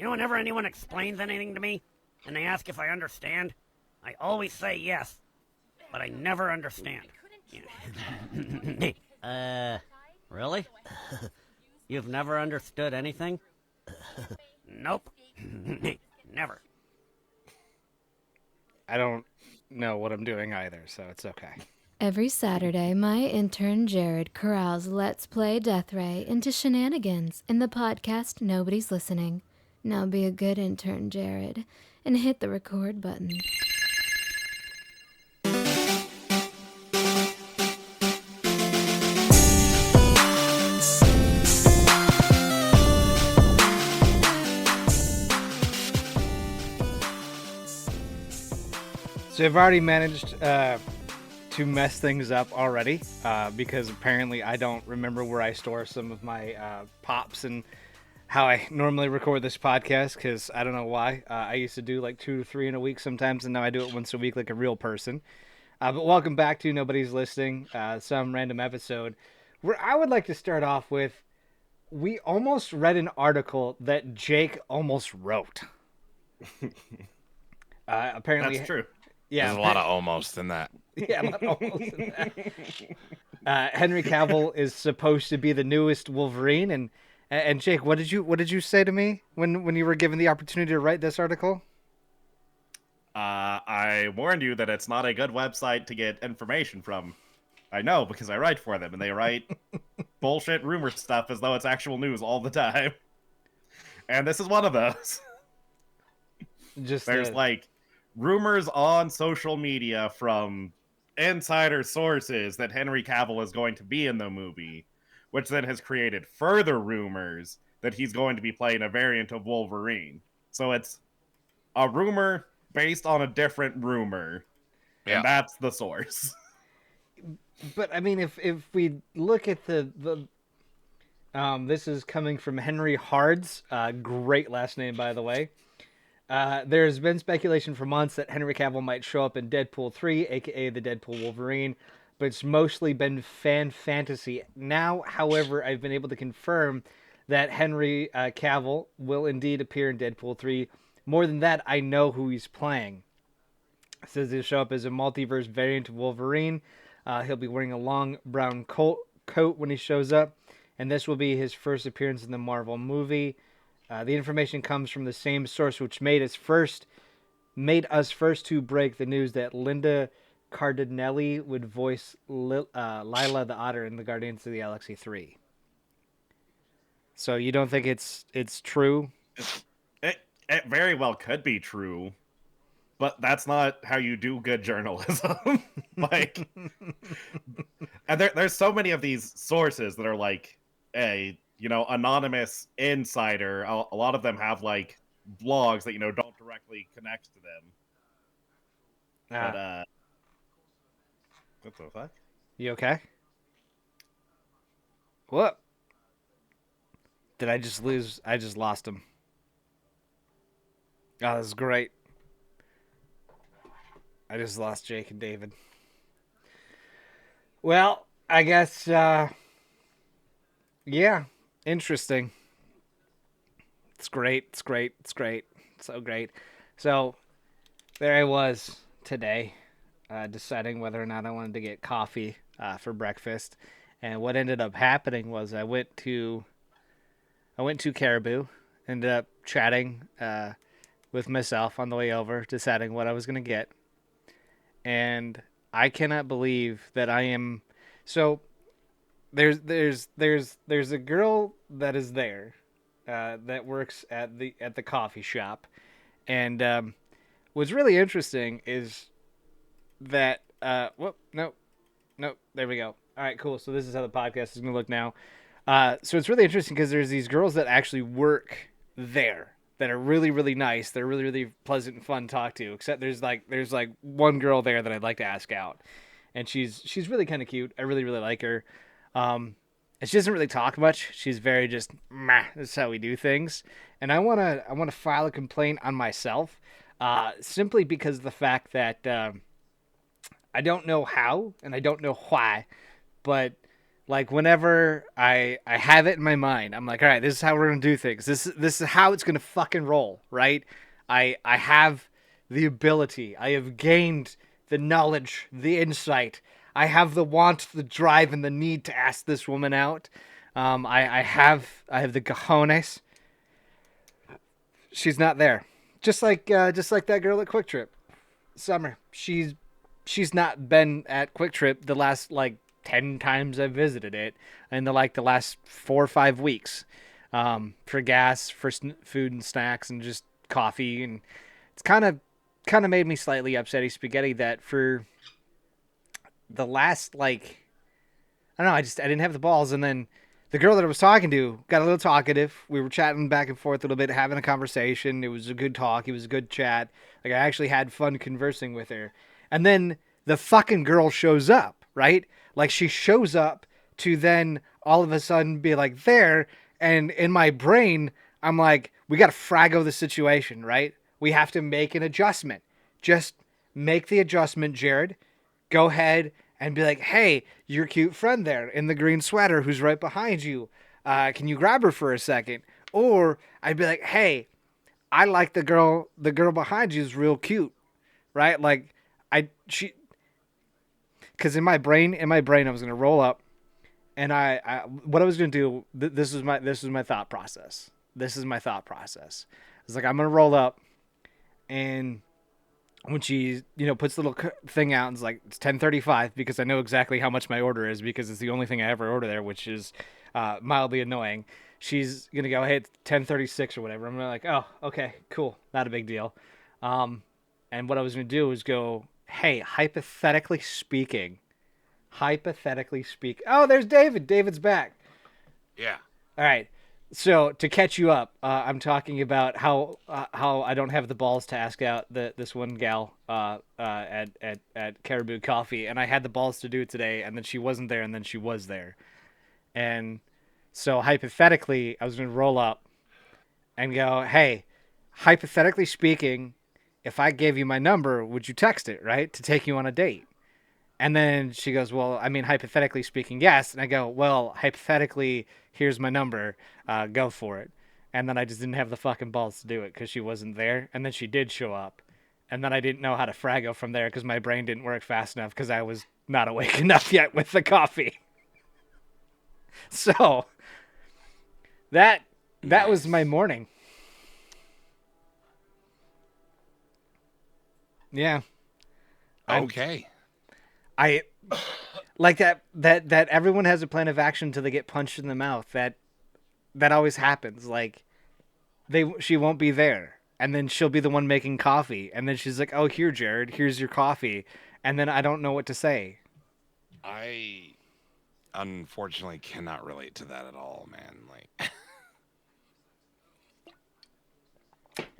You know, whenever anyone explains anything to me, and they ask if I understand, I always say yes, but I never understand. Really? You've never understood anything? Nope. Never. I don't know what I'm doing either, so it's okay. Every Saturday, my intern Jared corrals Let's Play Deathray into shenanigans in the podcast Nobody's Listening. Now be a good intern, Jared, and hit the record button. So I've already managed to mess things up already because apparently I don't remember where I store some of my pops and how I normally record this podcast because I don't know why. I used to do like 2 to 3 in a week sometimes, and now I do it once a week like a real person. But welcome back to Nobody's Listening, some random episode where I would like to start off with, we almost read an article that Jake almost wrote. Apparently, That's true. yeah, There's a lot of almost in that. yeah, a lot of almost in that. Henry Cavill is supposed to be the newest Wolverine, and Jake, what did you say to me when you were given the opportunity to write this article? I warned you that it's not a good website to get information from. I know, because I write for them, and they write bullshit rumor stuff as though it's actual news all the time. And this is one of those. There's like rumors on social media from insider sources that Henry Cavill is going to be in the movie, which then has created further rumors that he's going to be playing a variant of Wolverine. So it's a rumor based on a different rumor, and that's the source. But I mean, if we look at the this is coming from Henry Hards, great last name by the way. There's been speculation for months that Henry Cavill might show up in Deadpool 3, aka the Deadpool Wolverine, but it's mostly been fan fantasy. Now, however, I've been able to confirm that Henry Cavill will indeed appear in Deadpool 3. More than that, I know who he's playing. It says he'll show up as a multiverse variant of Wolverine. He'll be wearing a long brown coat when he shows up, and this will be his first appearance in the Marvel movie. The information comes from the same source which made us first to break the news that Linda Cardinelli would voice Lila the Otter in the Guardians of the Galaxy 3. So you don't think it's true? It very well could be true, but that's not how you do good journalism. Like, and there's so many of these sources that are like a anonymous insider. A lot of them have like blogs that don't directly connect to them. But what the fuck? You okay? What? Did I just lose? I just lost him. Oh, this is great. I just lost Jake and David. Well, I guess, yeah, interesting. It's great. It's great. It's great. So great. So, there I was today, deciding whether or not I wanted to get coffee for breakfast. And what ended up happening was I went to Caribou, ended up chatting with myself on the way over, deciding what I was going to get. And I cannot believe that I am. So there's a girl that is there that works at the coffee shop, and what's really interesting is that no, there we go. All right, cool. So this is how the podcast is going to look now. So it's really interesting because there's these girls that actually work there that are really, really nice. They're really, really pleasant and fun to talk to. Except there's like one girl there that I'd like to ask out, and she's really kind of cute. I really, really like her. And she doesn't really talk much. She's very just, meh, that's how we do things. And I wanna file a complaint on myself, simply because of the fact that I don't know how and I don't know why, but Like whenever I have it in my mind, I'm like, all right, this is how we're gonna do things. This is how it's gonna fucking roll, right? I have the ability. I have gained the knowledge, the insight. I have the want, the drive, and the need to ask this woman out. I have the cojones. She's not there. Just like that girl at Quick Trip, Summer. She's not been at Quick Trip the last like 10 times I've visited it in the last 4 or 5 weeks, for gas, for food and snacks, and just coffee. And it's kind of made me slightly upsetty spaghetti that for the last like I don't know, I didn't have the balls. And then the girl that I was talking to got a little talkative. We were chatting back and forth a little bit, having a conversation. It was a good talk. It was a good chat. Like I actually had fun conversing with her. And then the fucking girl shows up, right? Like she shows up to then all of a sudden be like there. And in my brain, I'm like, we got to fraggo the situation, right? We have to make an adjustment. Just make the adjustment, Jared. Go ahead and be like, hey, your cute friend there in the green sweater who's right behind you. Can you grab her for a second? Or I'd be like, hey, I like the girl behind you is real cute, right? Like because in my brain, I was gonna roll up, and what I was gonna do. This is my thought process. This is my thought process. It's like I'm gonna roll up, and when she puts the little thing out and it's like it's 10:35 because I know exactly how much my order is because it's the only thing I ever order there, which is mildly annoying. She's gonna go, hey, it's 10:36 or whatever. I'm gonna like, oh, okay, cool, not a big deal. And what I was gonna do is go, hey, hypothetically speaking, oh, there's David. David's back. Yeah. All right. So to catch you up, I'm talking about how I don't have the balls to ask out this one gal at Caribou Coffee, and I had the balls to do it today, and then she wasn't there, and then she was there, and so hypothetically, I was going to roll up and go, hey, hypothetically speaking, if I gave you my number, would you text it, right, to take you on a date? And then she goes, well, I mean, hypothetically speaking, yes. And I go, well, hypothetically, here's my number. Go for it. And then I just didn't have the fucking balls to do it because she wasn't there. And then she did show up. And then I didn't know how to fraggle from there because my brain didn't work fast enough because I was not awake enough yet with the coffee. So that was my morning. Yeah. Okay. I like that everyone has a plan of action until they get punched in the mouth. That always happens. Like she won't be there, and then she'll be the one making coffee, and then she's like, "Oh, here, Jared, here's your coffee," and then I don't know what to say. I unfortunately cannot relate to that at all, man. Like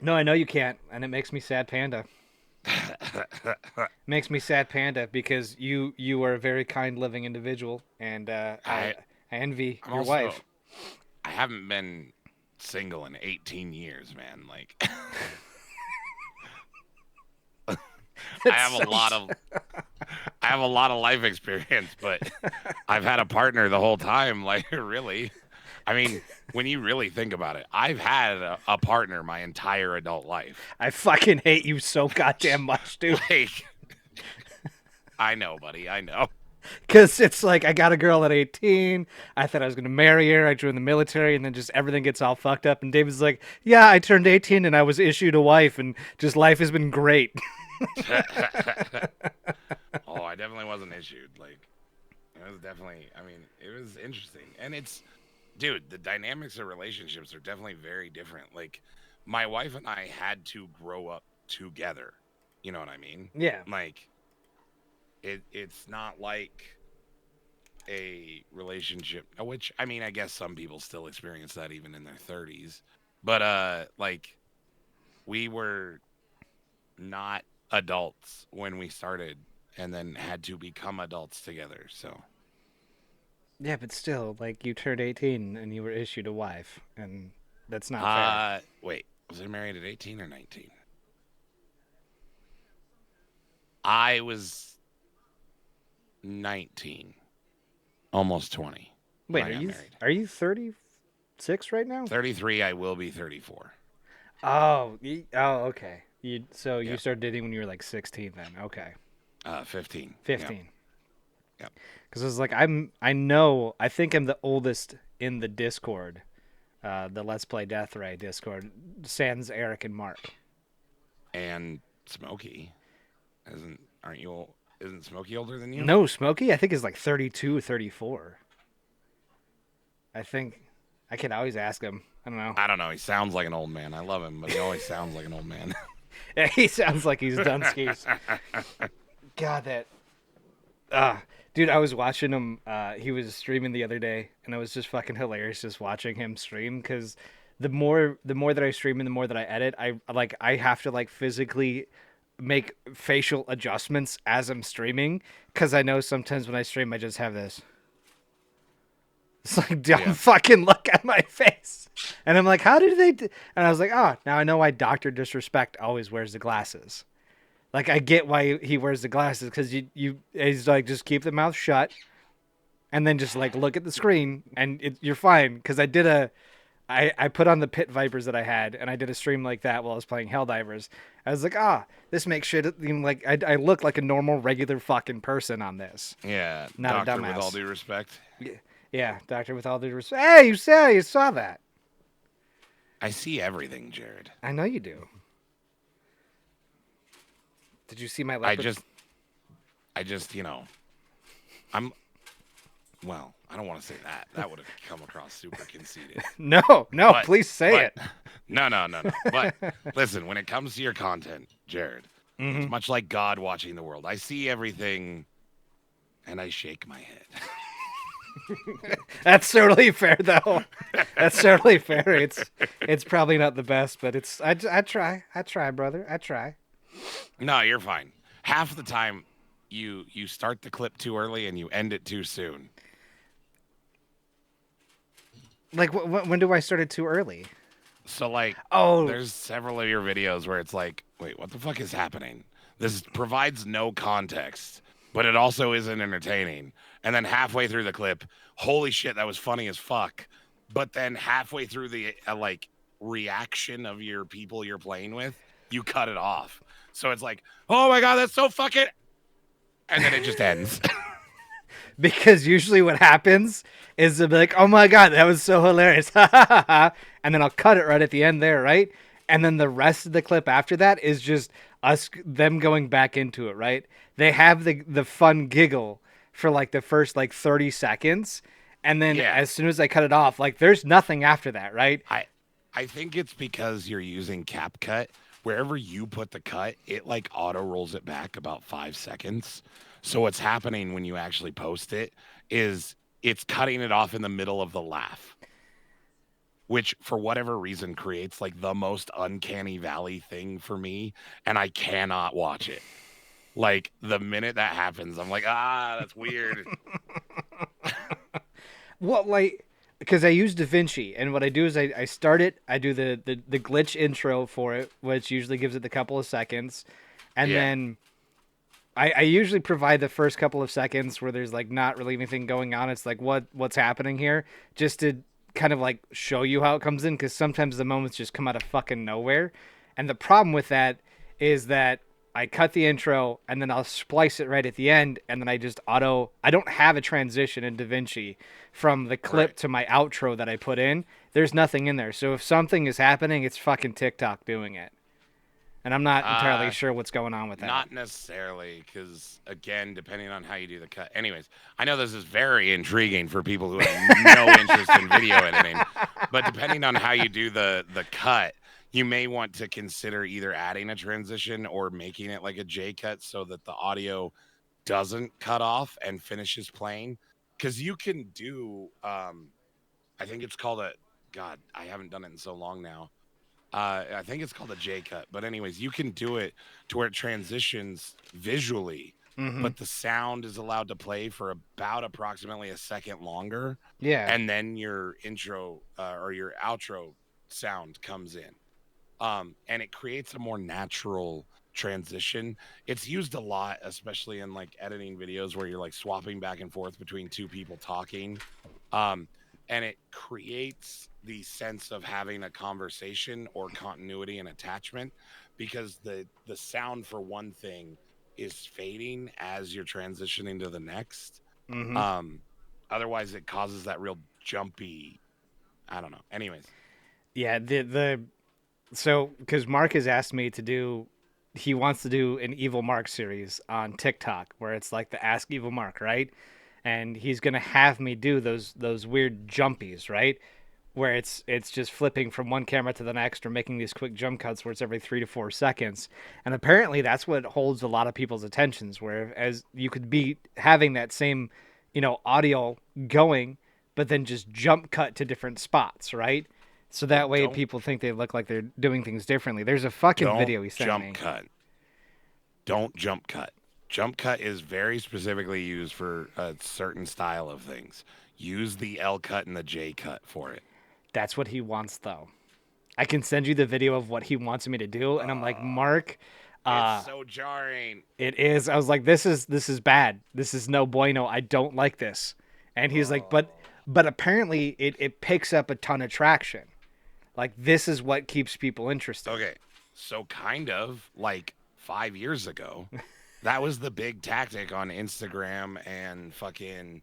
No, I know you can't, and it makes me sad, Panda. Makes me sad, Panda, because you are a very kind, living individual, and I envy your wife. I haven't been single in 18 years, man. Like I have a lot of life experience, but I've had a partner the whole time. Like really, I mean, when you really think about it, I've had a partner my entire adult life. I fucking hate you so goddamn much, dude. Like, I know, buddy. I know. Because it's like, I got a girl at 18. I thought I was going to marry her. I joined the military, and then just everything gets all fucked up. And David's like, yeah, I turned 18, and I was issued a wife, and just life has been great. Oh, I definitely wasn't issued. Like, it was definitely, I mean, it was interesting. And it's, dude, the dynamics of relationships are definitely very different. Like, my wife and I had to grow up together. You know what I mean? Yeah. Like, it's not like a relationship, which, I mean, I guess some people still experience that even in their 30s. But, like, we were not adults when we started and then had to become adults together, so. Yeah, but still, like, you turned 18 and you were issued a wife, and that's not fair. Wait, was I married at 18 or 19? I was 19. almost 20. Wait, when I got married. are you 36 right now? 33. I will be 34. Oh, okay. You Yep. started dating when you were like 16 then. Okay. 15. 15. Yep. Cuz it was like I think I'm the oldest in the Discord. The Let's Play Deathray Discord, sans Eric and Mark. And Smokey, isn't Smokey older than you? No, Smokey I think is like 32, 34. I think I can always ask him. I don't know. I don't know. He sounds like an old man. I love him, but he always sounds like an old man. Yeah, he sounds like he's done skis. God, that. Dude, I was watching him. He was streaming the other day, and it was just fucking hilarious just watching him stream. Because the more that I stream and the more that I edit, I have to like physically make facial adjustments as I'm streaming. Because I know sometimes when I stream, I just have this. It's like, don't fucking look at my face. And I'm like, how did they? And I was like, oh, now I know why Dr. Disrespect always wears the glasses. Like, I get why he wears the glasses, because he's like, just keep the mouth shut, and then just like look at the screen, and you're fine. Because I put on the Pit Vipers that I had, and I did a stream like that while I was playing Helldivers. I was like, this makes shit, like, I look like a normal, regular fucking person on this. Yeah, Not Doctor, a dumbass. with all due respect. Yeah, Doctor, with all due respect. Hey, you saw that. I see everything, Jared. I know you do. Did you see my leopard? I just, well, I don't want to say that. That would have come across super conceited. No, please say it. No. But listen, when it comes to your content, Jared, it's much like God watching the world. I see everything, and I shake my head. That's totally fair, though. That's totally fair. It's probably not the best, but I try, brother. I try. No, you're fine. Half the time, you start the clip too early and you end it too soon. Like, when do I start it too early? So, like, oh, there's several of your videos where it's like, wait, what the fuck is happening? This provides no context, but it also isn't entertaining. And then halfway through the clip, holy shit, that was funny as fuck. But then halfway through the reaction of your people you're playing with, you cut it off. So it's like, oh my God, that's so fucking... And then it just ends. Because usually what happens is they'll be like, oh my God, that was so hilarious. And then I'll cut it right at the end there, right? And then the rest of the clip after that is just them going back into it, right? They have the fun giggle for like the first like 30 seconds. And then as soon as I cut it off, like there's nothing after that, right? I think it's because you're using CapCut. Wherever you put the cut, it like auto rolls it back about 5 seconds. So what's happening when you actually post it is it's cutting it off in the middle of the laugh, which for whatever reason creates like the most uncanny valley thing for me. And I cannot watch it. Like the minute that happens, I'm like, that's weird. Well, like, because I use DaVinci, and what I do is I start it, I do the glitch intro for it, which usually gives it a couple of seconds, and then I usually provide the first couple of seconds where there's like not really anything going on. It's like what's happening here, just to kind of like show you how it comes in, because sometimes the moments just come out of fucking nowhere. And the problem with that is that I cut the intro and then I'll splice it right at the end, and then I don't have a transition in DaVinci from the clip to my outro that I put in. There's nothing in there. So if something is happening, it's fucking TikTok doing it. And I'm not entirely sure what's going on with that. Not necessarily, because, again, depending on how you do the cut. Anyways, I know this is very intriguing for people who have no interest in video editing, but depending on how you do the cut, you may want to consider either adding a transition or making it like a J cut so that the audio doesn't cut off and finishes playing. Because you can do, I think it's called God, I haven't done it in so long now. I think it's called a J cut. But anyways, you can do it to where it transitions visually, but the sound is allowed to play for about approximately a second longer. Yeah. And then your intro or your outro sound comes in. And it creates a more natural transition. It's used a lot, especially in like editing videos where you're like swapping back and forth between two people talking. And it creates the sense of having a conversation or continuity and attachment because the sound for one thing is fading as you're transitioning to the next. Mm-hmm. Otherwise it causes that real jumpy, I don't know. Anyways, Yeah, so because Mark has asked me to do, he wants to do an Evil Mark series on TikTok where it's like the Ask Evil Mark, right? And he's gonna have me do those weird jumpies, right? Where it's just flipping from one camera to the next or making these quick jump cuts where it's every 3 to 4 seconds. And apparently that's what holds a lot of people's attentions. Where as you could be having that same, audio going, but then just jump cut to different spots, right? So that way people think they look like they're doing things differently. There's a fucking video he sent me. Don't jump cut. Jump cut is very specifically used for a certain style of things. Use the L cut and the J cut for it. That's what he wants, though. I can send you the video of what he wants me to do, and I'm like, Mark, it's so jarring. It is. I was like, this is bad. This is no bueno. I don't like this. And he's like, but apparently it picks up a ton of traction. Like, this is what keeps people interested. Okay, so kind of like 5 years ago, that was the big tactic on Instagram and fucking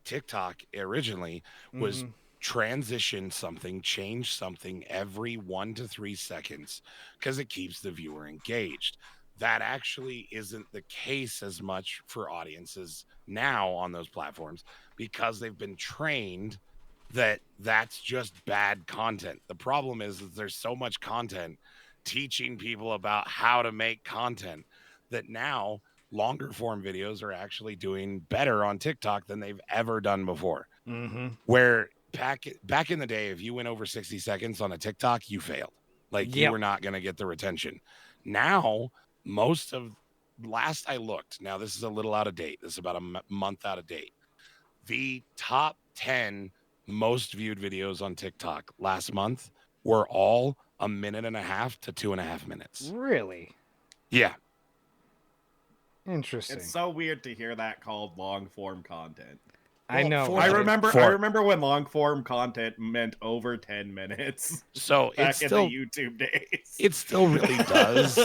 TikTok originally was transition something, change something every 1 to 3 seconds because it keeps the viewer engaged. That actually isn't the case as much for audiences now on those platforms because they've been trained that that's just bad content. The problem is that there's so much content teaching people about how to make content that now longer form videos are actually doing better on TikTok than they've ever done before. Mm-hmm. Where back in the day, if you went over 60 seconds on a TikTok, you failed. Like you were not going to get the retention. Now, most of last I looked, now this is a little out of date. This is about a month out of date. The top 10 most viewed videos on TikTok last month were all 1.5 to 2.5 minutes. Really? Yeah. Interesting. It's so weird to hear that called long form content. I know. I remember when long form content meant over 10 minutes. So back in the YouTube days. It still really does.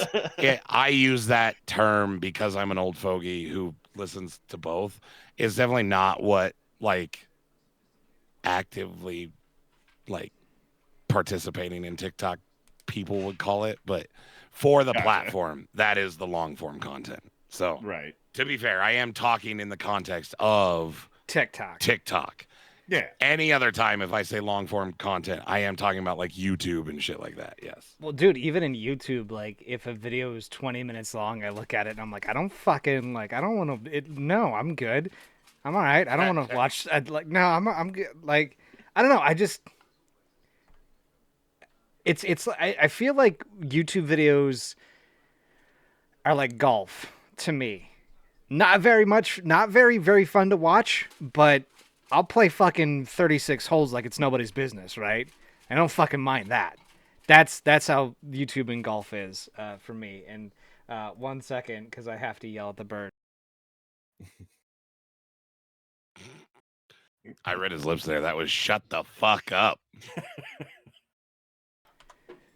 I use that term because I'm an old fogey who listens to both. It's definitely not what like actively like participating in TikTok people would call it, but for the platform, that is the long form content. So right. To be fair, I am talking in the context of TikTok. Yeah. Any other time, if I say long form content, I am talking about like YouTube and shit like that. Yes. Well, dude, even in YouTube, like if a video is 20 minutes long, I look at it and I'm like, I don't want to. No, I'm good. I'm all right. I don't want to watch. I'm good. Like, I don't know. I just. I feel like YouTube videos are like golf to me. Not very, very fun to watch, but I'll play fucking 36 holes like it's nobody's business, right? I don't fucking mind that. That's how YouTube and golf is for me. And 1 second, because I have to yell at the bird. I read his lips there. That was shut the fuck up.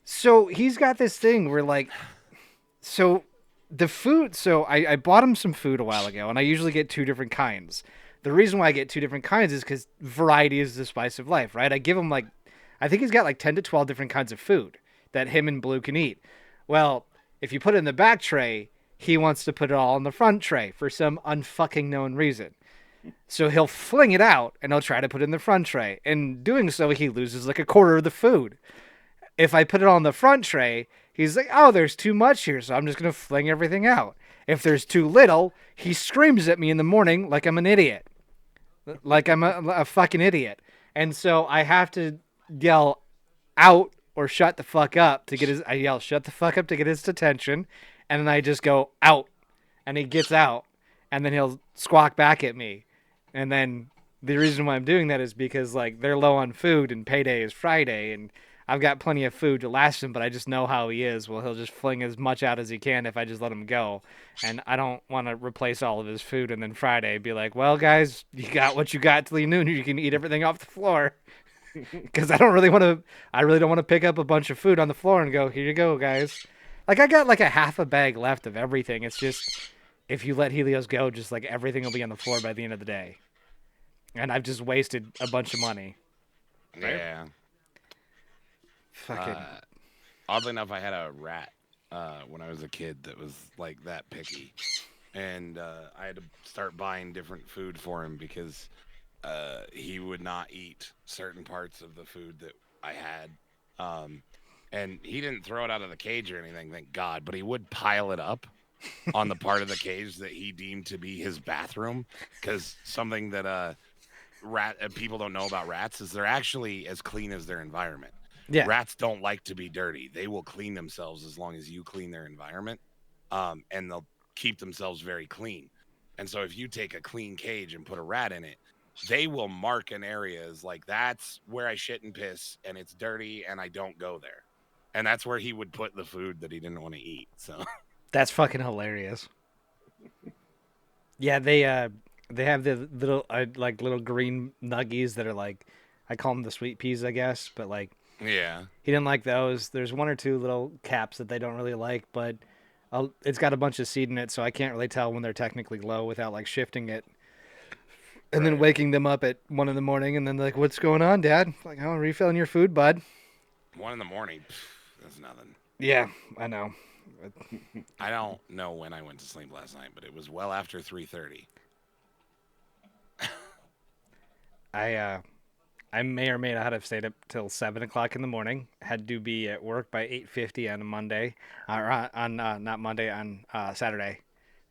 So he's got this thing where like, so the food, so I bought him some food a while ago, and I usually get 2 different kinds. The reason why I get 2 different kinds is because variety is the spice of life, right? I give him like, I think he's got like 10 to 12 different kinds of food that him and Blue can eat. Well, if you put it in the back tray, he wants to put it all in the front tray for some unfucking known reason. So he'll fling it out, and he'll try to put it in the front tray. And doing so, he loses like a quarter of the food. If I put it on the front tray, he's like, oh, there's too much here, so I'm just going to fling everything out. If there's too little, he screams at me in the morning like I'm an idiot. Like I'm a fucking idiot. And so I have to yell out or shut the fuck up to get his... I yell shut the fuck up to get his attention, and then I just go out, and he gets out, and then he'll squawk back at me. And then the reason why I'm doing that is because, like, they're low on food, and payday is Friday, and I've got plenty of food to last him, but I just know how he is. Well, he'll just fling as much out as he can if I just let him go. And I don't want to replace all of his food and then Friday be like, well, guys, you got what you got till noon. You can eat everything off the floor. Because I really don't want to pick up a bunch of food on the floor and go, here you go, guys. Like, I got like a half a bag left of everything. It's just, if you let Helios go, just like everything will be on the floor by the end of the day. And I've just wasted a bunch of money. Yeah. Fucking. Oddly enough, I had a rat when I was a kid that was like that picky, and I had to start buying different food for him because he would not eat certain parts of the food that I had. And he didn't throw it out of the cage or anything, thank God, but he would pile it up on the part of the cage that he deemed to be his bathroom, because something that people don't know about rats is they're actually as clean as their environment. Yeah. Rats don't like to be dirty. They will clean themselves as long as you clean their environment, and they'll keep themselves very clean. And so if you take a clean cage and put a rat in it, they will mark an area as like, that's where I shit and piss, and it's dirty, and I don't go there. And that's where he would put the food that he didn't want to eat. So That's fucking hilarious. Yeah, they have the little little green nuggies that are like, I call them the sweet peas, I guess, but like, yeah. he didn't like those. There's one or two little caps that they don't really like, but it's got a bunch of seed in it, so I can't really tell when they're technically low without like shifting it. And then waking them up at 1 a.m, and then like, what's going on, Dad? Like, oh, refilling your food, bud. 1 a.m, that's nothing. Yeah, I know. I don't know when I went to sleep last night, but it was well after 3:30. I may or may not have stayed up till 7 o'clock in the morning. Had to be at work by 8:50 on a Monday, or on not Monday, on Saturday.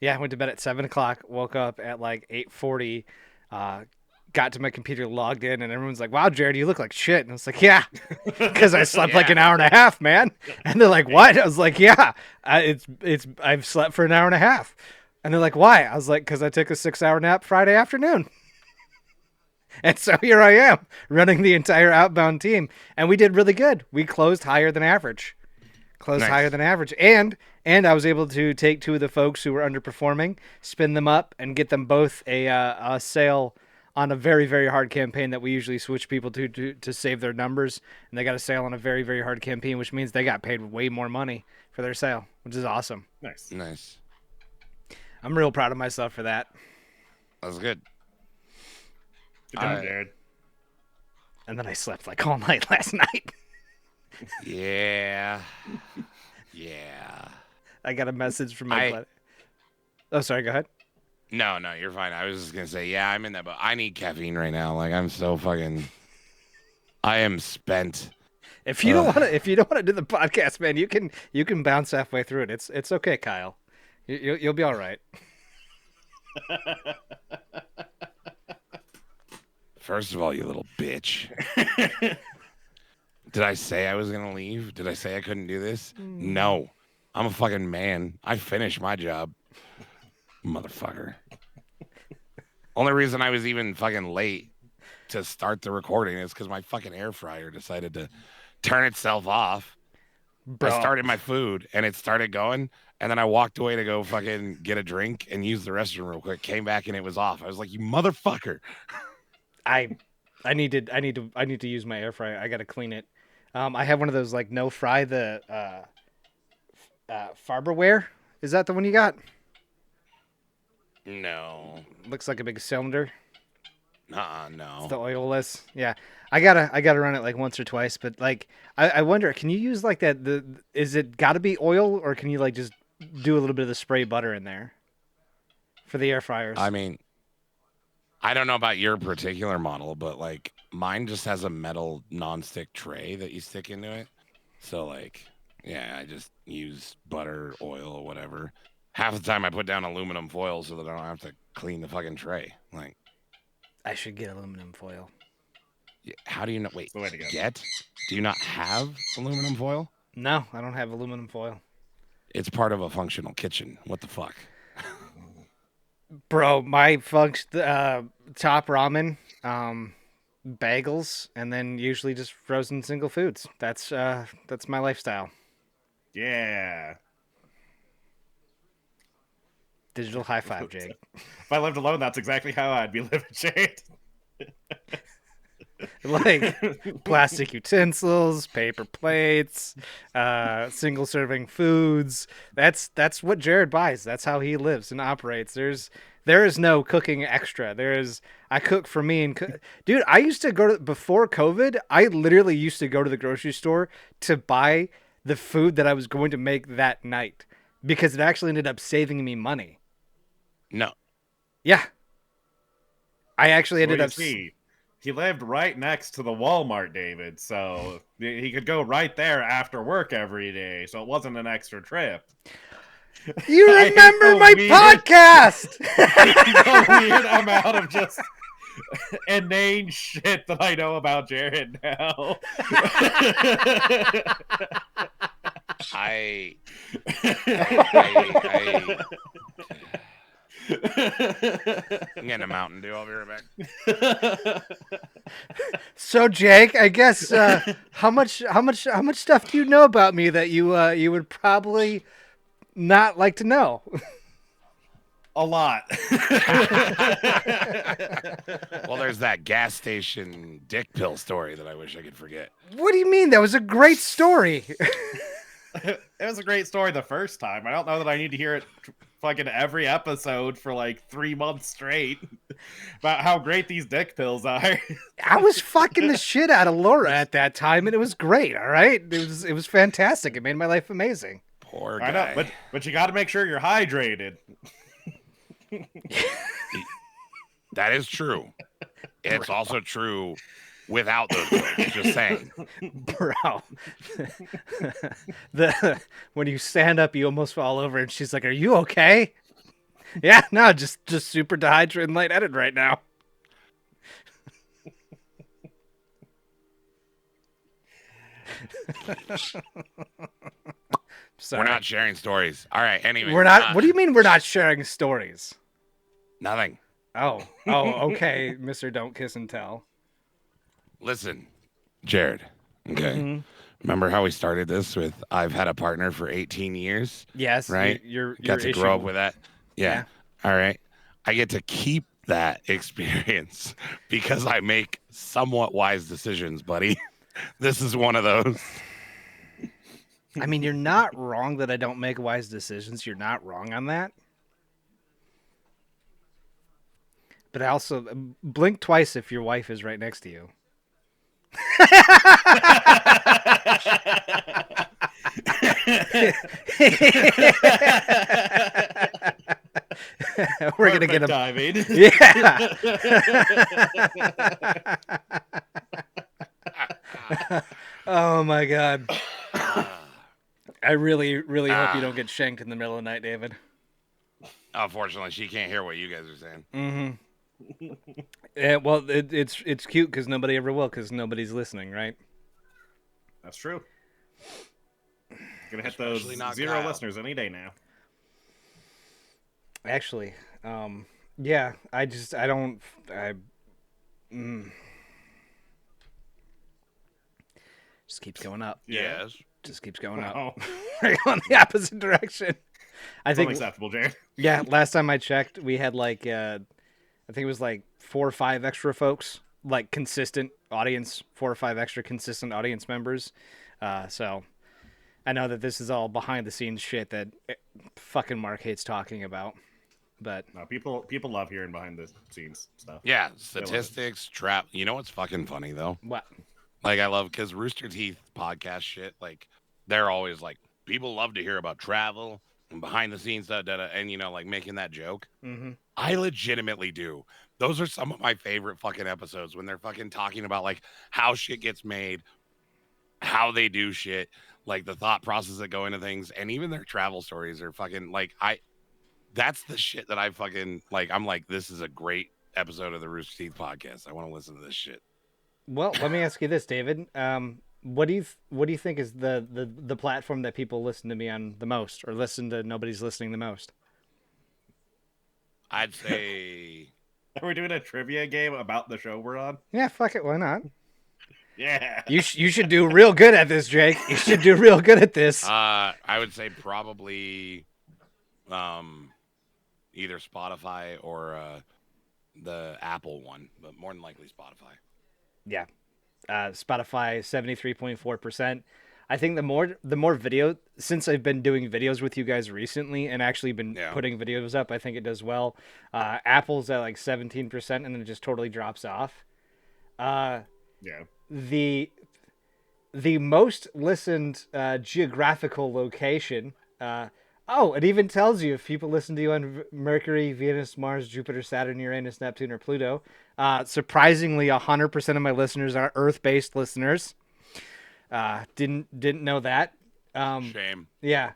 Yeah, I went to bed at 7 o'clock. Woke up at like 8:40. Got to my computer, logged in, and everyone's like, "Wow, Jared, you look like shit." And I was like, "Yeah, because I slept like an hour and a half, man." And they're like, "What?" I was like, "Yeah, I've slept for an hour and a half." And they're like, "Why?" I was like, "Because I took a 6-hour nap Friday afternoon." And so here I am running the entire outbound team, and we did really good. We closed higher than average. And I was able to take 2 of the folks who were underperforming, spin them up, and get them both a sale on a very, very hard campaign that we usually switch people to save their numbers. And they got a sale on a very, very hard campaign, which means they got paid way more money for their sale, which is awesome. Nice. I'm real proud of myself for that. That's good. Good job, Jared. And then I slept like all night last night. Yeah. Yeah. I got a message from my buddy. Oh, sorry, go ahead. No, you're fine. I was just gonna say, yeah, I'm in that, but I need caffeine right now. Like, I'm so fucking. I am spent. If you don't want to do the podcast, man, you can bounce halfway through it. It's okay, Kyle. You'll be all right. First of all, you little bitch. Did I say I was gonna leave? Did I say I couldn't do this? No. I'm a fucking man. I finished my job. Motherfucker. Only reason I was even fucking late to start the recording is because my fucking air fryer decided to turn itself off. Bro. I started my food and it started going, and then I walked away to go fucking get a drink and use the restroom real quick. Came back and it was off. I was like, "You motherfucker!" I need to use my air fryer. I gotta clean it. I have one of those like no fry, the Farberware. Is that the one you got? No. Looks like a big cylinder. No. It's the oilless. Yeah. I gotta run it like once or twice, but like I wonder, can you use like that is it gotta be oil, or can you like just do a little bit of the spray butter in there for the air fryers? I mean, I don't know about your particular model, but like mine just has a metal nonstick tray that you stick into it. So like, yeah, I just use butter, oil, or whatever. Half the time I put down aluminum foil so that I don't have to clean the fucking tray. Like, I should get aluminum foil. How do you know? Wait, the way to go. Do you not have aluminum foil? No, I don't have aluminum foil. It's part of a functional kitchen. What the fuck? Bro, my top ramen, bagels, and then usually just frozen single foods. That's my lifestyle. Yeah. Digital high five, Jake. If I lived alone, that's exactly how I'd be living, Jade. Like plastic utensils, paper plates, single serving foods. That's what Jared buys. That's how he lives and operates. There is no cooking extra. I cook for me and dude, I used to go to before COVID, I literally used to go to the grocery store to buy the food that I was going to make that night because it actually ended up saving me money. No. Yeah. I actually ended up He lived right next to the Walmart, David, so he could go right there after work every day, so it wasn't an extra trip. You remember my podcast! The weird amount of just inane shit that I know about Jared now. I I'm getting a Mountain Dew. I'll be right back. So Jake, I guess how much stuff do you know about me that you would probably not like to know? A lot. Well, there's that gas station dick pill story that I wish I could forget. What do you mean? That was a great story. It was a great story the first time. I don't know that I need to hear it fucking every episode for like 3 months straight about how great these dick pills are. I was fucking the shit out of Laura at that time, and it was great. All right, it was fantastic. It made my life amazing. Poor guy. I know, but you got to make sure you're hydrated. That is true. It's also true without those words. Just saying. Bro. When you stand up, you almost fall over, and she's like, "Are you okay?" Yeah, no, just super dehydrated and lightheaded right now. Sorry. We're not sharing stories. All right. Anyway, We're not. What do you mean we're not sharing stories? Nothing. Oh, okay, Mr. Don't Kiss and Tell. Listen, Jared. Okay. Mm-hmm. Remember how we started this with I've had a partner for 18 years? Yes. Right? You're Got to grow up with that? Yeah. All right. I get to keep that experience because I make somewhat wise decisions, buddy. This is one of those. I mean, you're not wrong that I don't make wise decisions. You're not wrong on that. But I also blink twice if your wife is right next to you. We're gonna get him. Timing. Yeah. Oh my god. I really hope you don't get shanked in the middle of the night, David. Unfortunately, she can't hear what you guys are saying. Mm-hmm. Yeah, well, it's cute because nobody ever will because nobody's listening, right? That's true. Gonna hit Especially those not 0 Kyle. listeners any day now. Actually, yeah, I just keeps going up. Yeah. Yes. Just keeps going up. Oh, We're going the opposite direction. I it's think. unacceptable, Jared. Yeah, last time I checked, we had like I think it was like 4 or 5 extra folks, like consistent audience, 4 or 5 extra consistent audience members. So I know that this is all behind the scenes shit that fucking Mark hates talking about. But No, people love hearing behind the scenes stuff. Yeah, statistics, trap. You know what's fucking funny though? what? Like I love because Rooster Teeth podcast shit. Like they're always like people love to hear about travel and behind the scenes stuff, and you know, like making that joke. Mm-hmm. I legitimately do. Those are some of my favorite fucking episodes when they're fucking talking about like how shit gets made, how they do shit, like the thought process that go into things, and even their travel stories are fucking like that's the shit that I fucking like. I'm like, this is a great episode of the Rooster Teeth podcast. I want to listen to this shit. Well, let me ask you this, David. What do you think is the platform that people listen to me on the most, or listen to Nobody's Listening the most? I'd say Are we doing a trivia game about the show we're on? Yeah, fuck it. Why not? Yeah. You should do real good at this, Jake. You should do real good at this. I would say probably either Spotify or the Apple one, but more than likely Spotify. Yeah. Spotify 73.4%. I think the more video, since I've been doing videos with you guys recently and actually been putting videos up, I think it does well. Apple's at like 17% and then it just totally drops off. Yeah. The most listened geographical location. It even tells you if people listen to you on Mercury, Venus, Mars, Jupiter, Saturn, Uranus, Neptune, or Pluto. Surprisingly, 100% of my listeners are Earth-based listeners. Didn't know that. Shame. Yeah.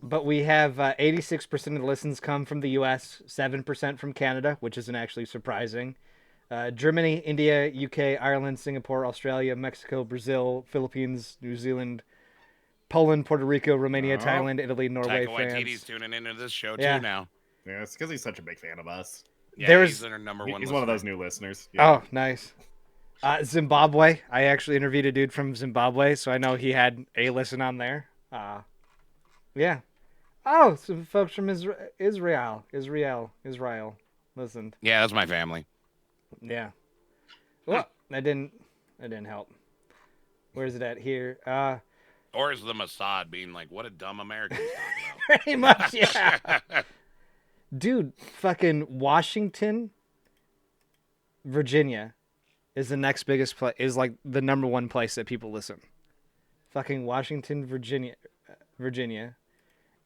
But we have 86% of the listens come from the U.S., 7% from Canada, which isn't actually surprising. Germany, India, UK, Ireland, Singapore, Australia, Mexico, Brazil, Philippines, New Zealand, Poland, Puerto Rico, Romania, Thailand, Italy, Norway, Taika France. Waititi's tuning into this show Yeah. too now. Yeah, it's because he's such a big fan of us. Yeah, he's our number one. He's listener. one of those new listeners. Yeah. Oh, nice. Zimbabwe. I actually interviewed a dude from Zimbabwe, so I know he had a listen on there. Yeah. Oh, some folks from Israel. Listened. Yeah, that's my family. Yeah. Well, that didn't help. Where's it at here? Or is the Mossad being like, what a dumb American talk Pretty much, yeah. about? Dude, fucking Washington, Virginia is the next biggest place, is like the number one place that people listen. Fucking Washington, Virginia.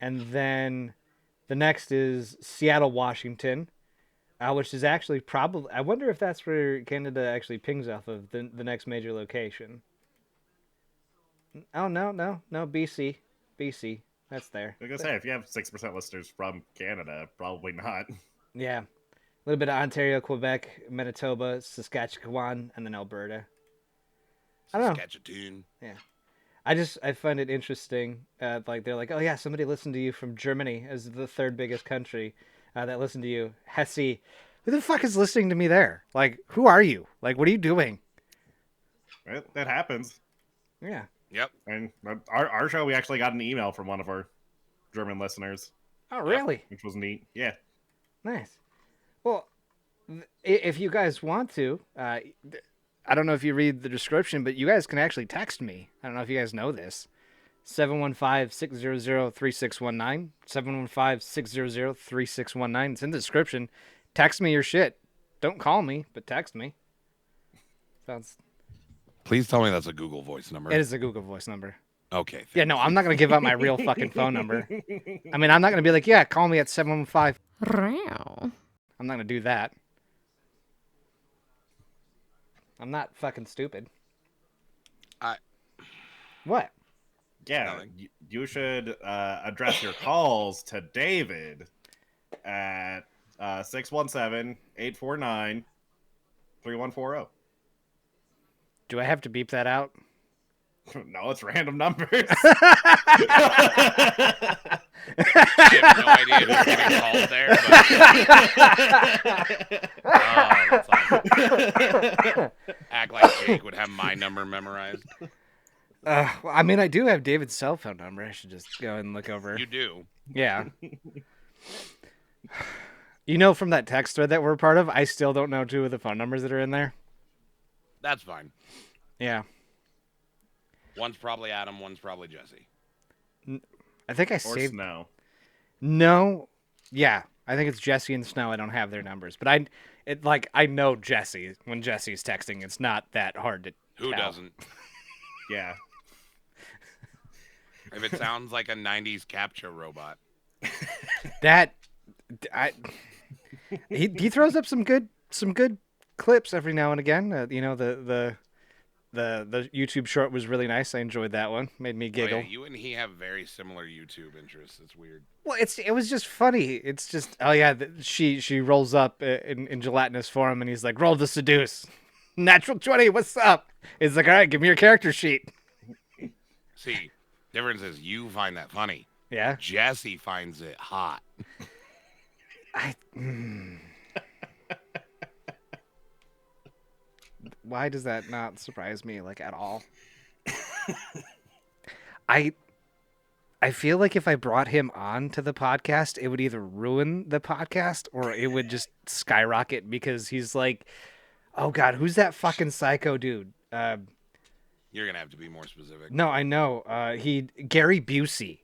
And then the next is Seattle, Washington, which is actually probably, I wonder if that's where Canada actually pings off of, the next major location. Oh, no, BC. That's there. Like I say, if you have 6% listeners from Canada, probably not. Yeah. A little bit of Ontario, Quebec, Manitoba, Saskatchewan, and then Alberta. I don't know. Saskatchewan. Yeah. I find it interesting. Like they're like, oh yeah, somebody listened to you from Germany as the third biggest country that listened to you. Hesse. Who the fuck is listening to me there? Like, who are you? Like, what are you doing? That happens. Yeah. Yep. And our show, we actually got an email from one of our German listeners. Oh, really? Which was neat. Yeah. Nice. Well, if you guys want to, I don't know if you read the description, but you guys can actually text me. I don't know if you guys know this. 715-600-3619. 715-600-3619. It's in the description. Text me your shit. Don't call me, but text me. Sounds... Please tell me that's a Google Voice number. It is a Google Voice number. Okay. Yeah, no, I'm not going to give out my real fucking phone number. I mean, I'm not going to be like, yeah, call me at 715. I'm not going to do that. I'm not fucking stupid. What? Yeah, you should address your calls to David at 617-849-3140. Do I have to beep that out? No, it's random numbers. I have no idea if you're getting called there, but... that's awesome. Act like Jake would have my number memorized. Well, I mean, I do have David's cell phone number. I should just go and look over. You do. Yeah. You know, from that text thread that we're part of, I still don't know two of the phone numbers that are in there. That's fine. Yeah. One's probably Adam, one's probably Jesse. I think I Or saved... Snow. No. Yeah. I think it's Jesse and Snow. I don't have their numbers. But I know Jesse. When Jesse's texting, it's not that hard to Who tell. doesn't? Yeah. If it sounds like a 90s captcha robot. He throws up some good clips every now and again. You know, the YouTube short was really nice. I enjoyed that one. Made me giggle. Oh, yeah. You and he have very similar YouTube interests. It's weird. Well, it was just funny. It's just, oh yeah, she rolls up in gelatinous form, and he's like, roll to seduce. Natural 20, what's up? It's like, all right, give me your character sheet. See, difference is you find that funny. Yeah. Why does that not surprise me like at all? I feel like if I brought him on to the podcast, it would either ruin the podcast or it would just skyrocket because he's like, oh God, who's that fucking psycho dude? You're gonna have to be more specific. No, I know. Gary Busey.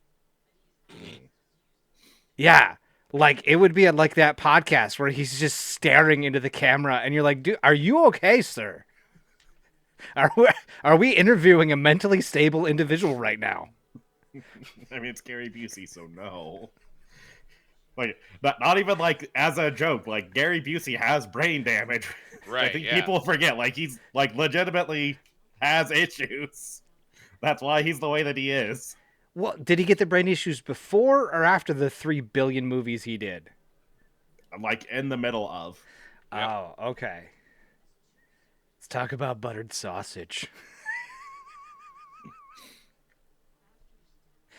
Yeah. Like it would be like that podcast where he's just staring into the camera and you're like, dude, are you okay, sir? Are we interviewing a mentally stable individual right now? I mean, it's Gary Busey, so no. Like, not even like as a joke. Like Gary Busey has brain damage. Right. I think yeah. people forget. Like he's like legitimately has issues. That's why he's the way that he is. Well, did he get the brain issues before or after the 3 billion movies he did? I'm like in the middle of. Yep. Oh, okay. Let's talk about buttered sausage.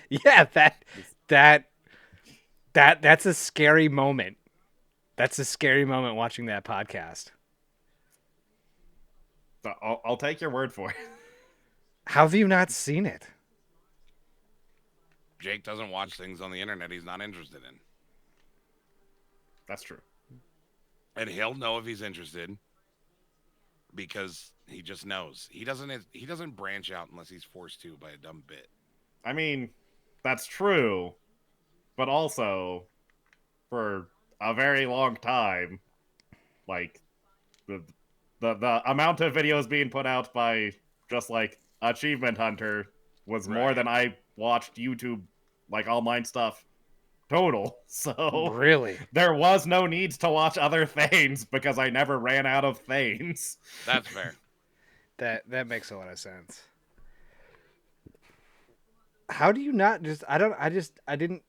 Yeah, that's a scary moment. That's a scary moment watching that podcast. So I'll take your word for it. How have you not seen it? Jake doesn't watch things on the internet he's not interested in. That's true. And he'll know if he's interested because he just knows. He doesn't branch out unless he's forced to by a dumb bit. I mean, that's true. But also, for a very long time, like the amount of videos being put out by just like Achievement Hunter was more Right. than I watched YouTube, like online stuff total. So Really? there was no need to watch other things because I never ran out of things. That's fair. That makes a lot of sense. How do you not just I didn't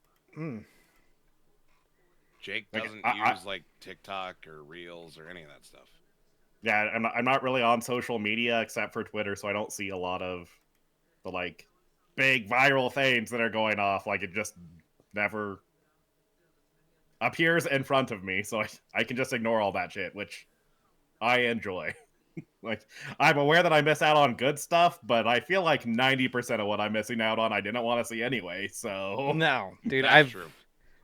Jake Like, doesn't I- use like TikTok or Reels or any of that stuff. Yeah, I'm not really on social media except for Twitter, so I don't see a lot of the like big viral things that are going off. Like it just never appears in front of me, so I can just ignore all that shit, which I enjoy. Like I'm aware that I miss out on good stuff, but I feel like 90% of what I'm missing out on I didn't want to see anyway. So No, dude, That's true.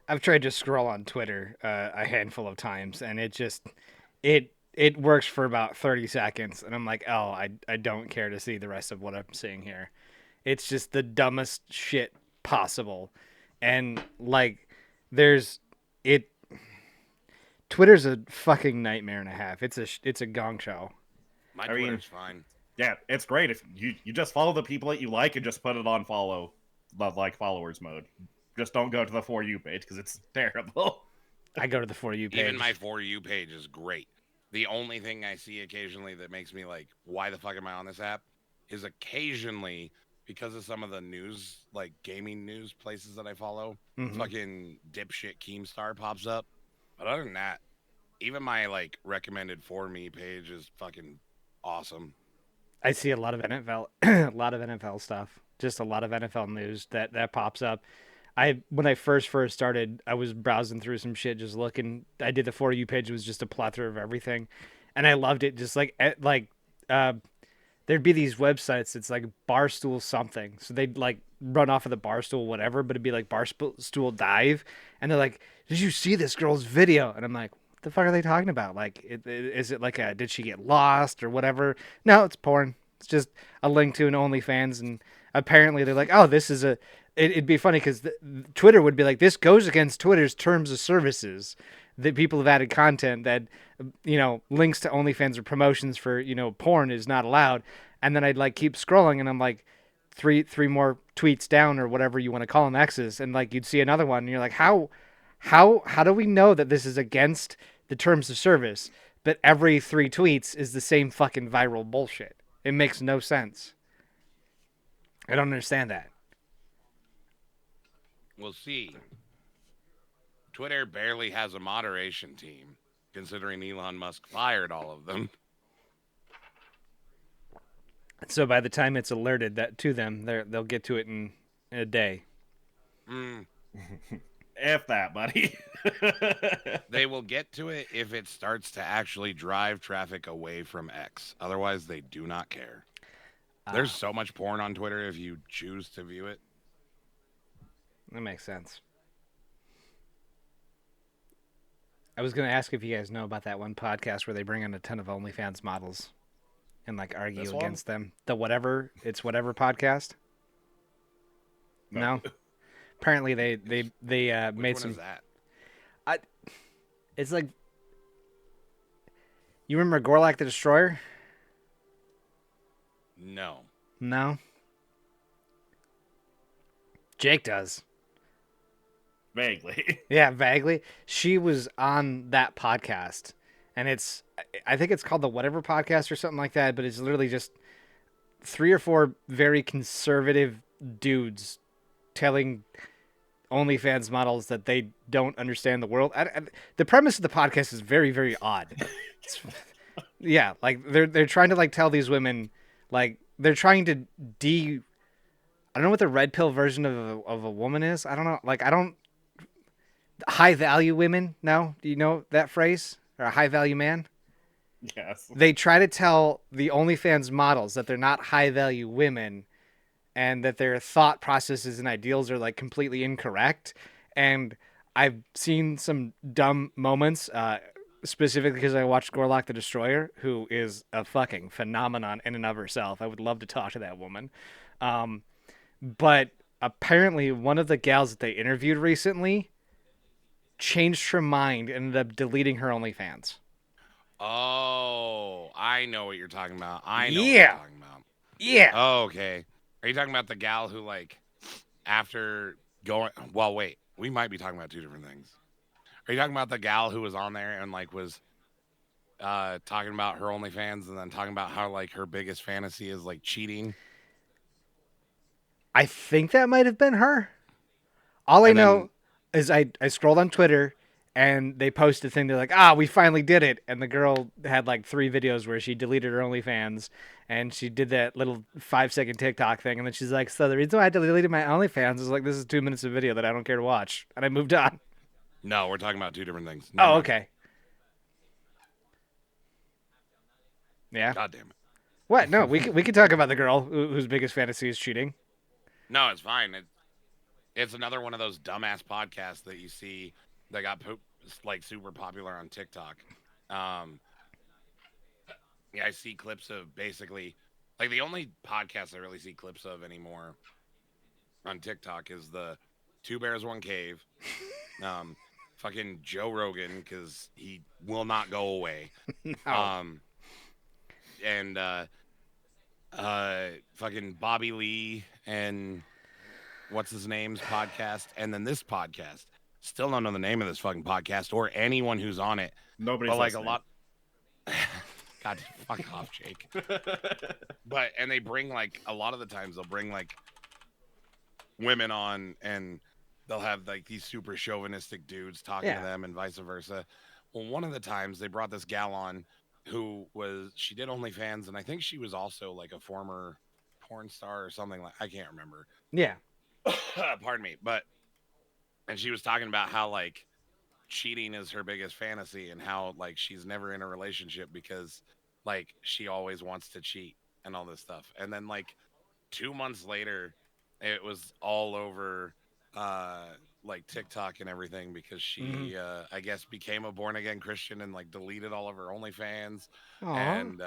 I've tried to scroll on Twitter a handful of times, and it works for about 30 seconds, and I'm like, oh, I don't care to see the rest of what I'm seeing here. It's just the dumbest shit possible, and like, Twitter's a fucking nightmare and a half. It's a gong show. My I mean- Twitter's fine. yeah, it's great if you just follow the people that you like and just put it on like followers mode. Just don't go to the For You page because it's terrible. I go to the For You page. Even my For You page is great. The only thing I see occasionally that makes me like, why the fuck am I on this app? Is occasionally because of some of the news, like gaming news places that I follow, Mhm. fucking dipshit Keemstar pops up. But other than that, even my like recommended for me page is fucking awesome. I see a lot of NFL, a lot of NFL stuff. Just a lot of NFL news that pops up. When I first started, I was browsing through some shit, just looking. I did the For You page. It was just a plethora of everything, and I loved it. Just there'd be these websites. It's like Barstool something. So they'd like run off of the Barstool whatever, but it'd be like Barstool Dive, and they're like, "Did you see this girl's video?" And I'm like, "What the fuck are they talking about? Like, is it like did she get lost or whatever?" No, it's porn. It's just a link to an OnlyFans, and apparently they're like, "Oh, this is a." It'd be funny because Twitter would be like, this goes against Twitter's terms of services. That people have added content that, links to OnlyFans or promotions for, porn is not allowed. And then I'd like keep scrolling and I'm like three more tweets down or whatever you want to call them X's. And like, you'd see another one and you're like, how do we know that this is against the terms of service? But every 3 tweets is the same fucking viral bullshit. It makes no sense. I don't understand that. We'll see. Twitter barely has a moderation team, considering Elon Musk fired all of them. So by the time it's alerted that to them, they'll get to it in a day. Mm. If that, buddy. They will get to it if it starts to actually drive traffic away from X. Otherwise, they do not care. There's so much porn on Twitter if you choose to view it. That makes sense. I was going to ask if you guys know about that one podcast where they bring in a ton of OnlyFans models and like argue This one? against them. The whatever podcast. No. Apparently they Which made one some. is that? It's like, you remember Gorlak the Destroyer? No. No. Jake does. Vaguely. Yeah, vaguely. She was on that podcast, and I think it's called the Whatever Podcast or something like that, but it's literally just 3 or 4 very conservative dudes telling OnlyFans models that they don't understand the world. The premise of the podcast is very, very odd. Yeah, like they're trying to like tell these women, like they're trying to I don't know what the red pill version of a woman is. I don't know. Like high value women. No, do you know that phrase? Or a high value man? Yes. They try to tell the OnlyFans models that they're not high value women, and that their thought processes and ideals are like completely incorrect. And I've seen some dumb moments, specifically because I watched Gorlak the Destroyer, who is a fucking phenomenon in and of herself. I would love to talk to that woman. But apparently one of the gals that they interviewed recently changed her mind and ended up deleting her OnlyFans. Oh, I know what you're talking about. I know what Yeah. you're talking about. Yeah. Oh, okay. Are you talking about the gal who, like, after going... Well, wait. We might be talking about 2 different things. Are you talking about the gal who was on there and, like, was talking about her OnlyFans and then talking about how, like, her biggest fantasy is, like, cheating? I think that might have been her. All I know is I scrolled on Twitter and they posted a thing. They're like, we finally did it. And the girl had like 3 videos where she deleted her OnlyFans and she did that little 5-second TikTok thing. And then she's like, so the reason why I deleted my OnlyFans is like, this is 2 minutes of video that I don't care to watch. And I moved on. No, we're talking about 2 different things. Never mind. Okay. Yeah. God damn it. What? No, we can talk about the girl whose biggest fantasy is cheating. No, it's fine. It's another one of those dumbass podcasts that you see that got like super popular on TikTok. Yeah, I see clips of basically like the only podcast I really see clips of anymore on TikTok is the 2 Bears, 1 Cave. Fucking Joe Rogan, because he will not go away. No. And fucking Bobby Lee and what's his name's podcast, and then this podcast. Still don't know the name of this fucking podcast or anyone who's on it. Nobody's but like listening. a lot. God, fuck off, Jake. And they bring like a lot of the times they'll bring like women on, and they'll have like these super chauvinistic dudes talking to them, and vice versa. Well, one of the times they brought this gal on who she did OnlyFans, and I think she was also like a former porn star or something, like I can't remember. Yeah. Pardon me, and she was talking about how like cheating is her biggest fantasy and how like she's never in a relationship because like she always wants to cheat and all this stuff. And then like 2 months later, it was all over like TikTok and everything because she I guess became a born again Christian and like deleted all of her OnlyFans. Aww. And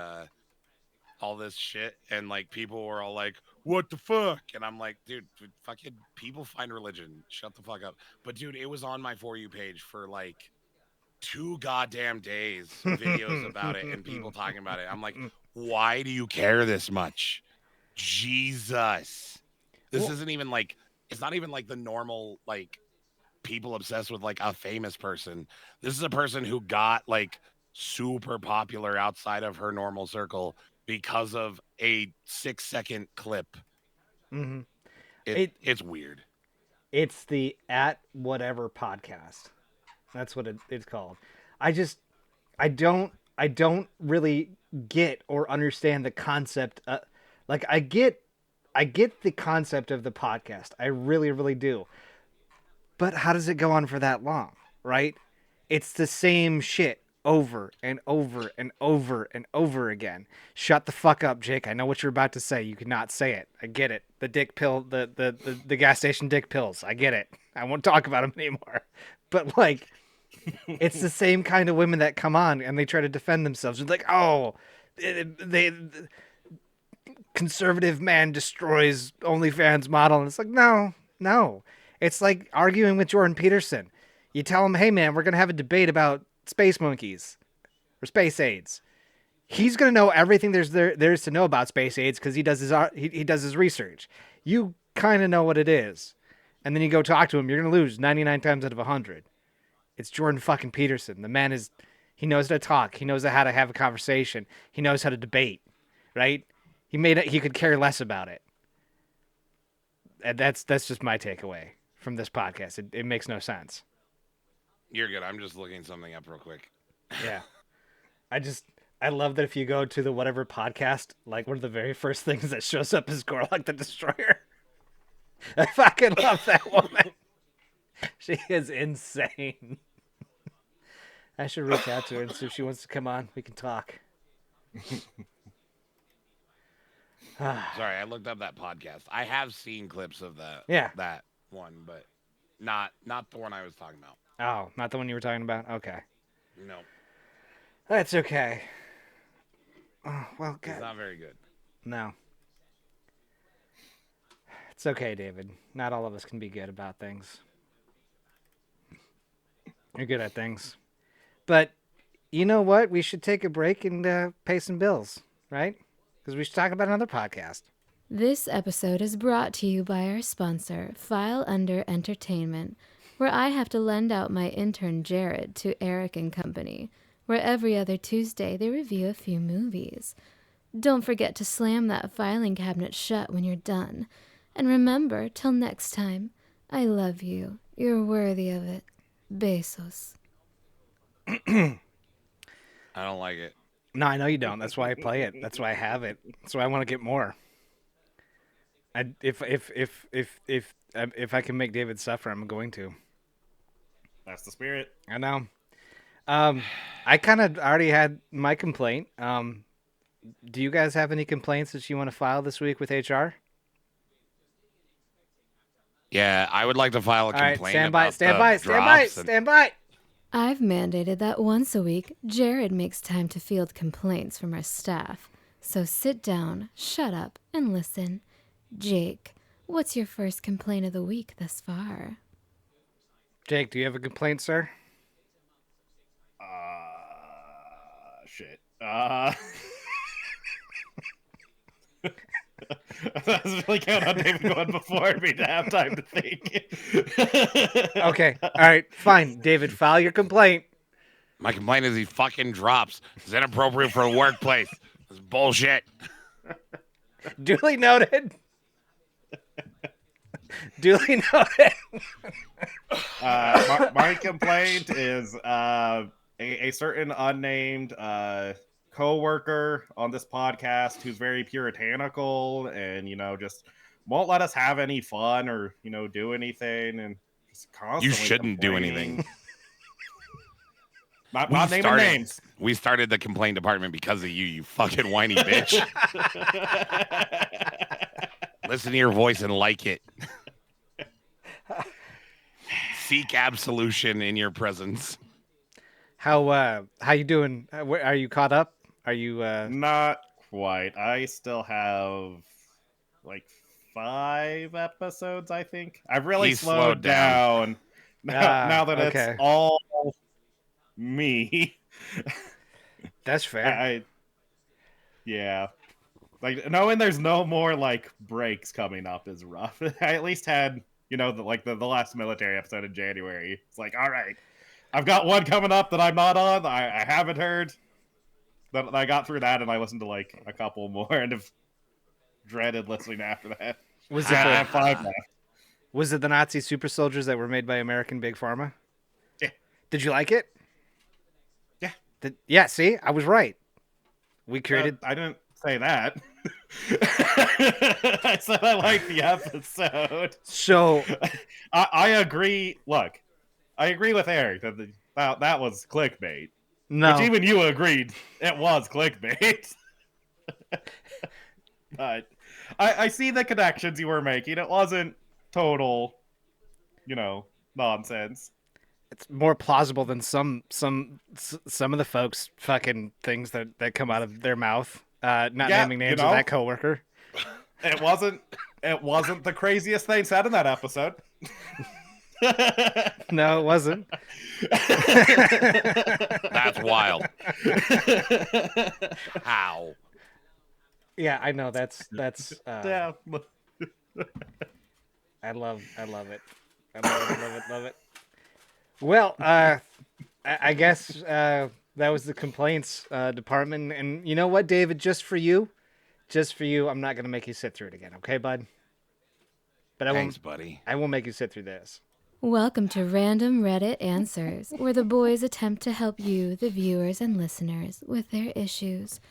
all this shit, and like people were all like, what the fuck? And I'm like, dude, fucking people find religion, shut the fuck up. But dude, it was on my For You page for like 2 goddamn days, videos about it and people talking about it. I'm like, why do you care this much? Jesus. This isn't even like, it's not even like the normal like people obsessed with like a famous person. This is a person who got like super popular outside of her normal circle because of a 6-second clip. Mm-hmm. It's weird. It's the At Whatever podcast. That's what it's called. I don't really get or understand the concept. Like I get the concept of the podcast. I really, really do. But how does it go on for that long, right? It's the same shit over and over and over and over again. Shut the fuck up, Jake. I know what you're about to say. You cannot say it. I get it. The dick pill, the gas station dick pills. I get it. I won't talk about them anymore. But like, it's the same kind of women that come on and they try to defend themselves. It's like, oh, they conservative man destroys OnlyFans model. And it's like, no. It's like arguing with Jordan Peterson. You tell him, hey man, we're gonna have a debate about space monkeys or space AIDS. He's gonna know everything there is to know about space AIDS because he does his research. You kind of know what it is, and then you go talk to him. You're gonna lose 99 times out of 100. It's Jordan fucking Peterson. The man he knows how to talk. He knows how to have a conversation. He knows how to debate, right? He could care less about it. And that's just my takeaway from this podcast. It makes no sense. You're good. I'm just looking something up real quick. Yeah. I love that if you go to the whatever podcast, like one of the very first things that shows up is Gorlock the Destroyer. I fucking love that woman. She is insane. I should reach out to her and see if she wants to come on. We can talk. Sorry, I looked up that podcast. I have seen clips of that one, but not the one I was talking about. Oh, not the one you were talking about? Okay. No. That's okay. Oh, well, God. It's not very good. No. It's okay, David. Not all of us can be good about things. You're good at things. But you know what? We should take a break and pay some bills, right? Because we should talk about another podcast. This episode is brought to you by our sponsor, File Under Entertainment, where I have to lend out my intern Jared to Eric and Company, where every other Tuesday they review a few movies. Don't forget to slam that filing cabinet shut when you're done. And remember, till next time, I love you. You're worthy of it. Besos. I don't like it. No, I know you don't. That's why I play it. That's why I have it. That's why I want to get more. If I can make David suffer, I'm going to. That's the spirit. I know. I kind of already had my complaint. Do you guys have any complaints that you want to file this week with HR? Yeah, I would like to file a complaint. All right, stand by. I've mandated that once a week, Jared makes time to field complaints from our staff. So sit down, shut up, and listen. Jake, what's your first complaint of the week thus far? Jake, do you have a complaint, sir? Shit. I was really counting on David going before me to have time to think. Okay, all right, fine. David, file your complaint. My complaint is he fucking drops. It's inappropriate for a workplace. It's bullshit. Duly noted. Duly noted. My complaint is a certain unnamed co-worker on this podcast who's very puritanical and, just won't let us have any fun or, do anything and just constantly You shouldn't do complaining. anything. Not naming names. We started the complaint department because of you fucking whiny bitch. Listen to your voice and like it. Seek absolution in your presence. How you doing? Are you caught up? Are you Not quite. I still have like 5 episodes, I think. I've really He's slowed down. Now that okay. it's all me. That's fair. Yeah. Like knowing there's no more like breaks coming up is rough. I at least had, the last military episode in January. It's like, all right, I've got one coming up that I'm not on. I haven't heard. But I got through that and I listened to like a couple more and have dreaded listening after that. Was I have 5 left. Was it the Nazi super soldiers that were made by American Big Pharma? Yeah. Did you like it? Yeah. Yeah, see? I was right. We created... I didn't say that. I said I liked the episode. So I agree. Look, I agree with Eric that that was clickbait. no, Which even you agreed it was clickbait. But I see the connections you were making. It wasn't total, nonsense. it's more plausible than some of the folks fucking things that come out of their mouth. Not Yeah, naming names of that coworker. It wasn't the craziest thing said in that episode. No, it wasn't. That's wild. How? Yeah, I know. That's. Yeah. I love it. I love it. Well, I guess that was the complaints department, and you know what, David? Just for you, I'm not gonna make you sit through it again, okay, bud? But Thanks, buddy. I won't make you sit through this. Welcome to Random Reddit Answers, where the boys attempt to help you, the viewers and listeners, with their issues.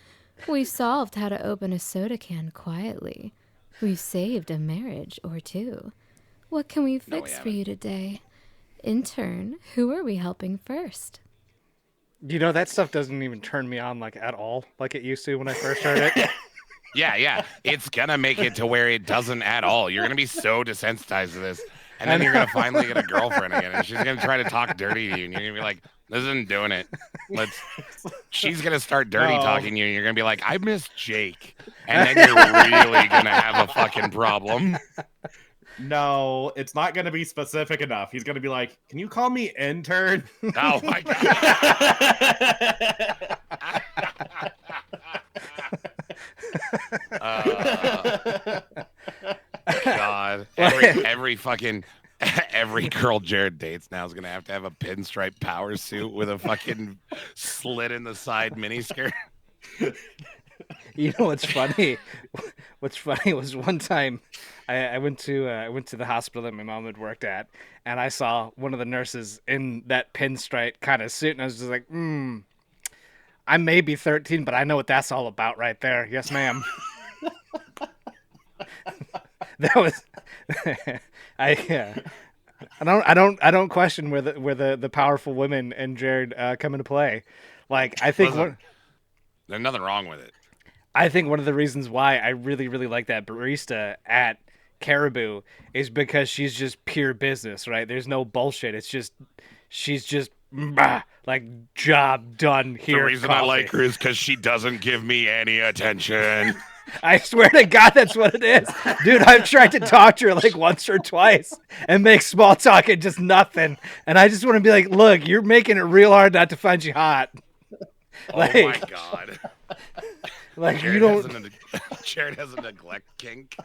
We've solved how to open a soda can quietly. We've saved a marriage or two. What can we fix for you today? Intern, who are we helping first? You know, that stuff doesn't even turn me on like at all, like it used to when I first heard it. Yeah. It's gonna make it to where it doesn't at all. You're gonna be so desensitized to this. And then you're gonna finally get a girlfriend again, and she's gonna try to talk dirty to you, and you're gonna be like, "This isn't doing it." She's gonna start dirty talking to you, and you're gonna be like, "I miss Jake," and then you're really gonna have a fucking problem. No, it's not going to be specific enough. He's going to be like, "Can you call me intern?" Oh my god. God. Every girl Jared dates now is gonna have to have a pinstripe power suit with a fucking slit in the side miniskirt. You know what's funny? What's funny was one time I went to the hospital that my mom had worked at, and I saw one of the nurses in that pinstripe kind of suit, and I was just like, I may be 13, but I know what that's all about right there. Yes, ma'am. That was I don't question where the powerful women and Jared come into play. Like I think there's nothing wrong with it. I think one of the reasons why I really, really like that barista at Caribou is because she's just pure business, right? There's no bullshit. She's just like job done here. The reason I like her is because she doesn't give me any attention. I swear to God, that's what it is. Dude, I've tried to talk to her like once or twice and make small talk and just nothing. And I just want to be like, look, you're making it real hard not to find you hot. Oh my God. Like Jared you don't. Jared has a neglect kink.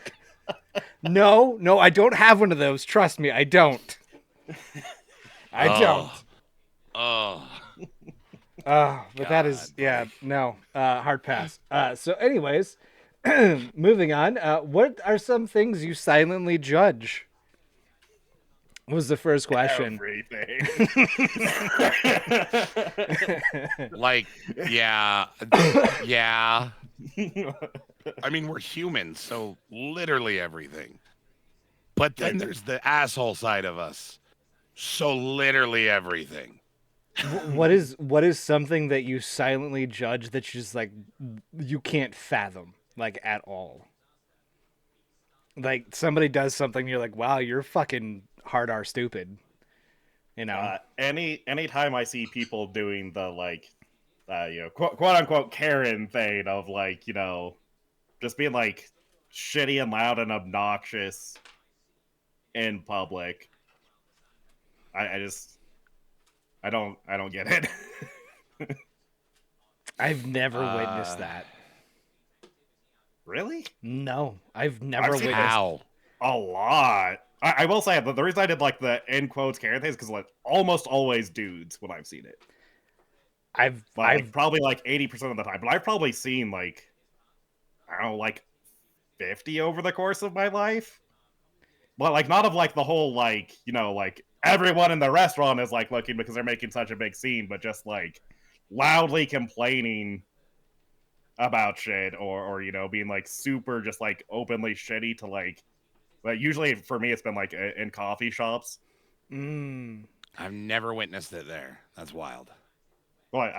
No, I don't have one of those. Trust me, I don't. I don't. But God, that is, yeah, no, hard pass. So anyways, moving on. What are some things you silently judge? Was the first question. Everything. Like, yeah. I mean, we're humans, so literally everything. But then there's the asshole side of us. So literally everything. What is something that you silently judge that you just like you can't fathom like at all? Like somebody does something, you're like, wow, you're fucking hard R stupid. You know. Anytime I see people doing the like, quote unquote Karen thing of like, just being like shitty and loud and obnoxious in public, I don't get it. I've never witnessed that. Really? No, I've never seen witnessed. How? A lot. I will say the reason I did like the in quotes Karen thing is because like almost always dudes when I've seen it. I've probably like 80% of the time, but I've probably seen like I don't know, like 50 over the course of my life. But like not of like the whole like like everyone in the restaurant is like looking because they're making such a big scene, but just like loudly complaining about shit, or being like super just like openly shitty to like. But usually for me, it's been like in coffee shops. I've never witnessed it there. That's wild. Well,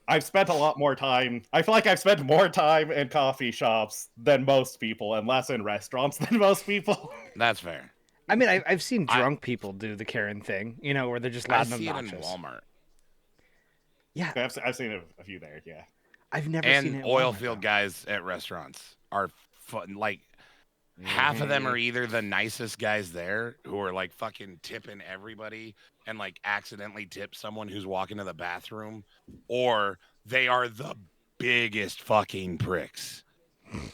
I've spent a lot more time. I feel like I've spent more time in coffee shops than most people, and less in restaurants than most people. That's fair. I mean, I've seen drunk people do the Karen thing, where they're just I loud and see it in obnoxious. Walmart. Yeah, I've seen a few there. Yeah. I've never seen And it. In oil Walmart, field though. guys at restaurants are fun. Like, half of them are either the nicest guys there who are like fucking tipping everybody and like accidentally tip someone who's walking to the bathroom, or they are the biggest fucking pricks.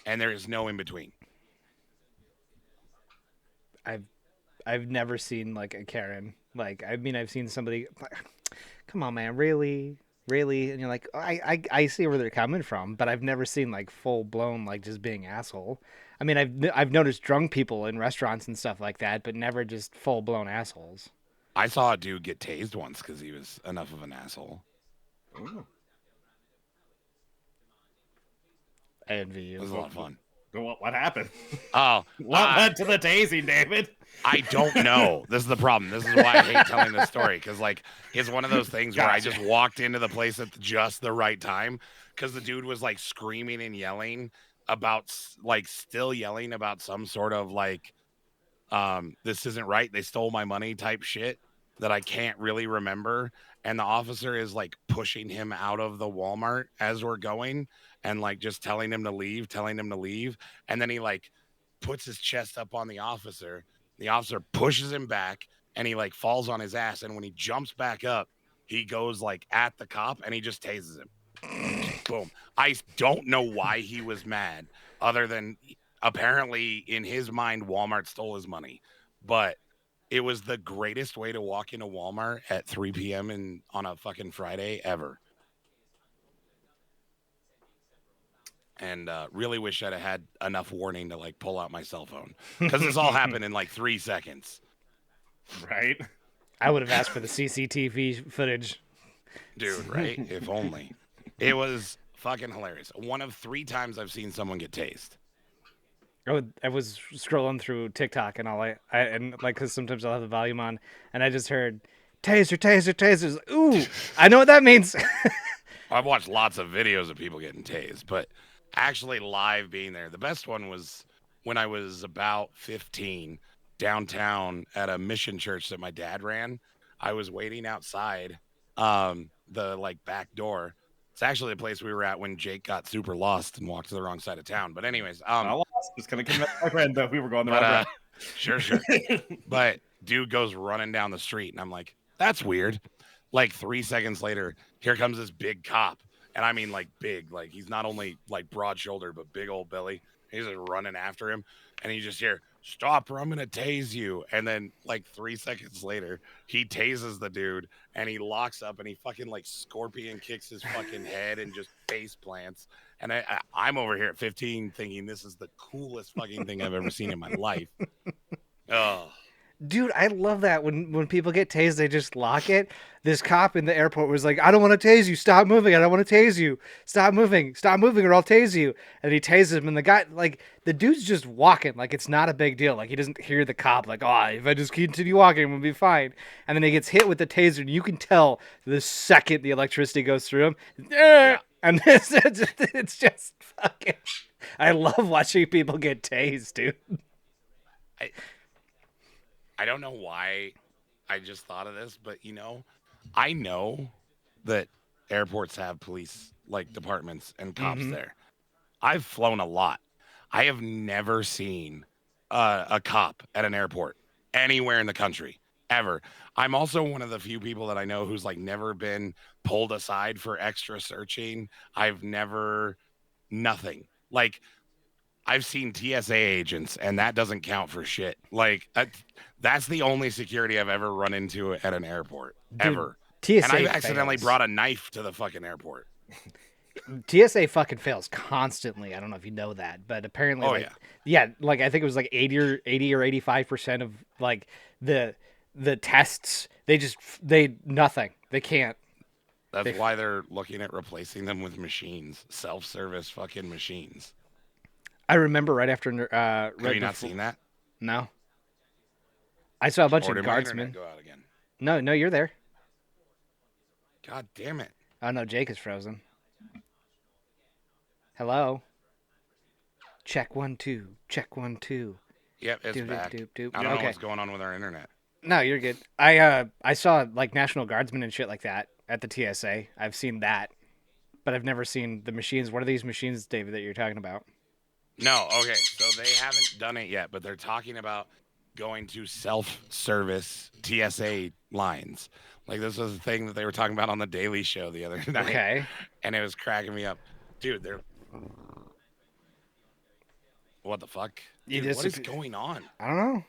And there is no in between. I've never seen like a Karen. Like, I mean, I've seen somebody. Come on, man, really, and you're like, I see where they're coming from, but I've never seen like full blown like just being asshole. I mean, I've noticed drunk people in restaurants and stuff like that, but never just full blown assholes. I saw a dude get tased once because he was enough of an asshole. Ooh. I envy you. It was a lot of fun. What happened? Oh, What led to the tasing, David? I don't know. This is the problem. This is why I hate telling this story, because like it's one of those things where I just walked into the place at just the right time, because the dude was like screaming and yelling about, like, still yelling about some sort of like, this isn't right, they stole my money type shit that I can't really remember. And the officer is like pushing him out of the Walmart as we're going, and like just telling him to leave. And then he like puts his chest up on the officer. The officer pushes him back, and he like falls on his ass. And when he jumps back up, he goes like at the cop, and he just tases him. Boom. I don't know why he was mad, other than apparently in his mind, Walmart stole his money. But it was the greatest way to walk into Walmart at 3 p.m. on a fucking Friday ever. And really wish I'd have had enough warning to like pull out my cell phone, because this all happened in like 3 seconds. Right? I would have asked for the CCTV footage. Dude, right? If only. It was fucking hilarious. One of 3 times I've seen someone get tased. I was scrolling through TikTok and all and like, because sometimes I'll have the volume on, and I just heard taser, taser, tasers. Ooh, I know what that means. I've watched lots of videos of people getting tased, but actually live being there. The best one was when I was about 15 downtown at a mission church that my dad ran. I was waiting outside the like back door. It's actually the place we were at when Jake got super lost and walked to the wrong side of town. But anyways, I lost. Just gonna convince my friend that we were going the but, wrong way. sure. But dude goes running down the street, and I'm like, that's weird. Like 3 seconds later, here comes this big cop. And I mean like big, like he's not only like broad shouldered, but big old belly. He's just running after him. And you just hear, stop or I'm going to tase you. And then like 3 seconds later, he tases the dude, and he locks up, and he fucking like scorpion kicks his fucking head and just face plants. And I'm over here at 15 thinking this is the coolest fucking thing I've ever seen in my life. Oh. Dude, I love that when people get tased, they just lock it. This cop in the airport was like, I don't want to tase you. Stop moving. I don't want to tase you. Stop moving or I'll tase you. And he tases him, and the guy, like, the dude's just walking. Like, it's not a big deal. Like, he doesn't hear the cop, like, oh, if I just continue walking, we'll be fine. And then he gets hit with the taser, and you can tell the second the electricity goes through him. Yeah. And it's just fucking. I love watching people get tased, dude. I don't know why I just thought of this, but I know that airports have police like departments and cops there. I've flown a lot. I have never seen a cop at an airport anywhere in the country ever. I'm also one of the few people that I know who's like never been pulled aside for extra searching. I've never nothing. Like, I've seen TSA agents, and that doesn't count for shit. Like, that's the only security I've ever run into at an airport, ever. TSA and I've accidentally fails. brought a knife to the fucking airport. TSA fucking fails constantly. I don't know if you know that, but apparently, like I think it was like 80 or 85% of like the tests. They nothing. They can't. That's why they're looking at replacing them with machines, self-service fucking machines. I remember right after Have right you not before. seen that? No, I saw a bunch Or of did my internet guardsmen. go out again? No, you're there. God damn it! Oh no, Jake is frozen. Hello. Check 1 2. Check 1 2. Yep, it's Doop, doop, back. doop, doop. I don't know Okay. what's going on with our internet. No, you're good. I saw like National Guardsmen and shit like that at the TSA. I've seen that, but I've never seen the machines. What are these machines, David, that you're talking about? No, okay, so they haven't done it yet, but they're talking about going to self-service TSA lines. Like this was the thing that they were talking about on the Daily Show the other night, Okay. and it was cracking me up, dude. They're what the fuck? You Dude, what is disappear- going on? I don't know.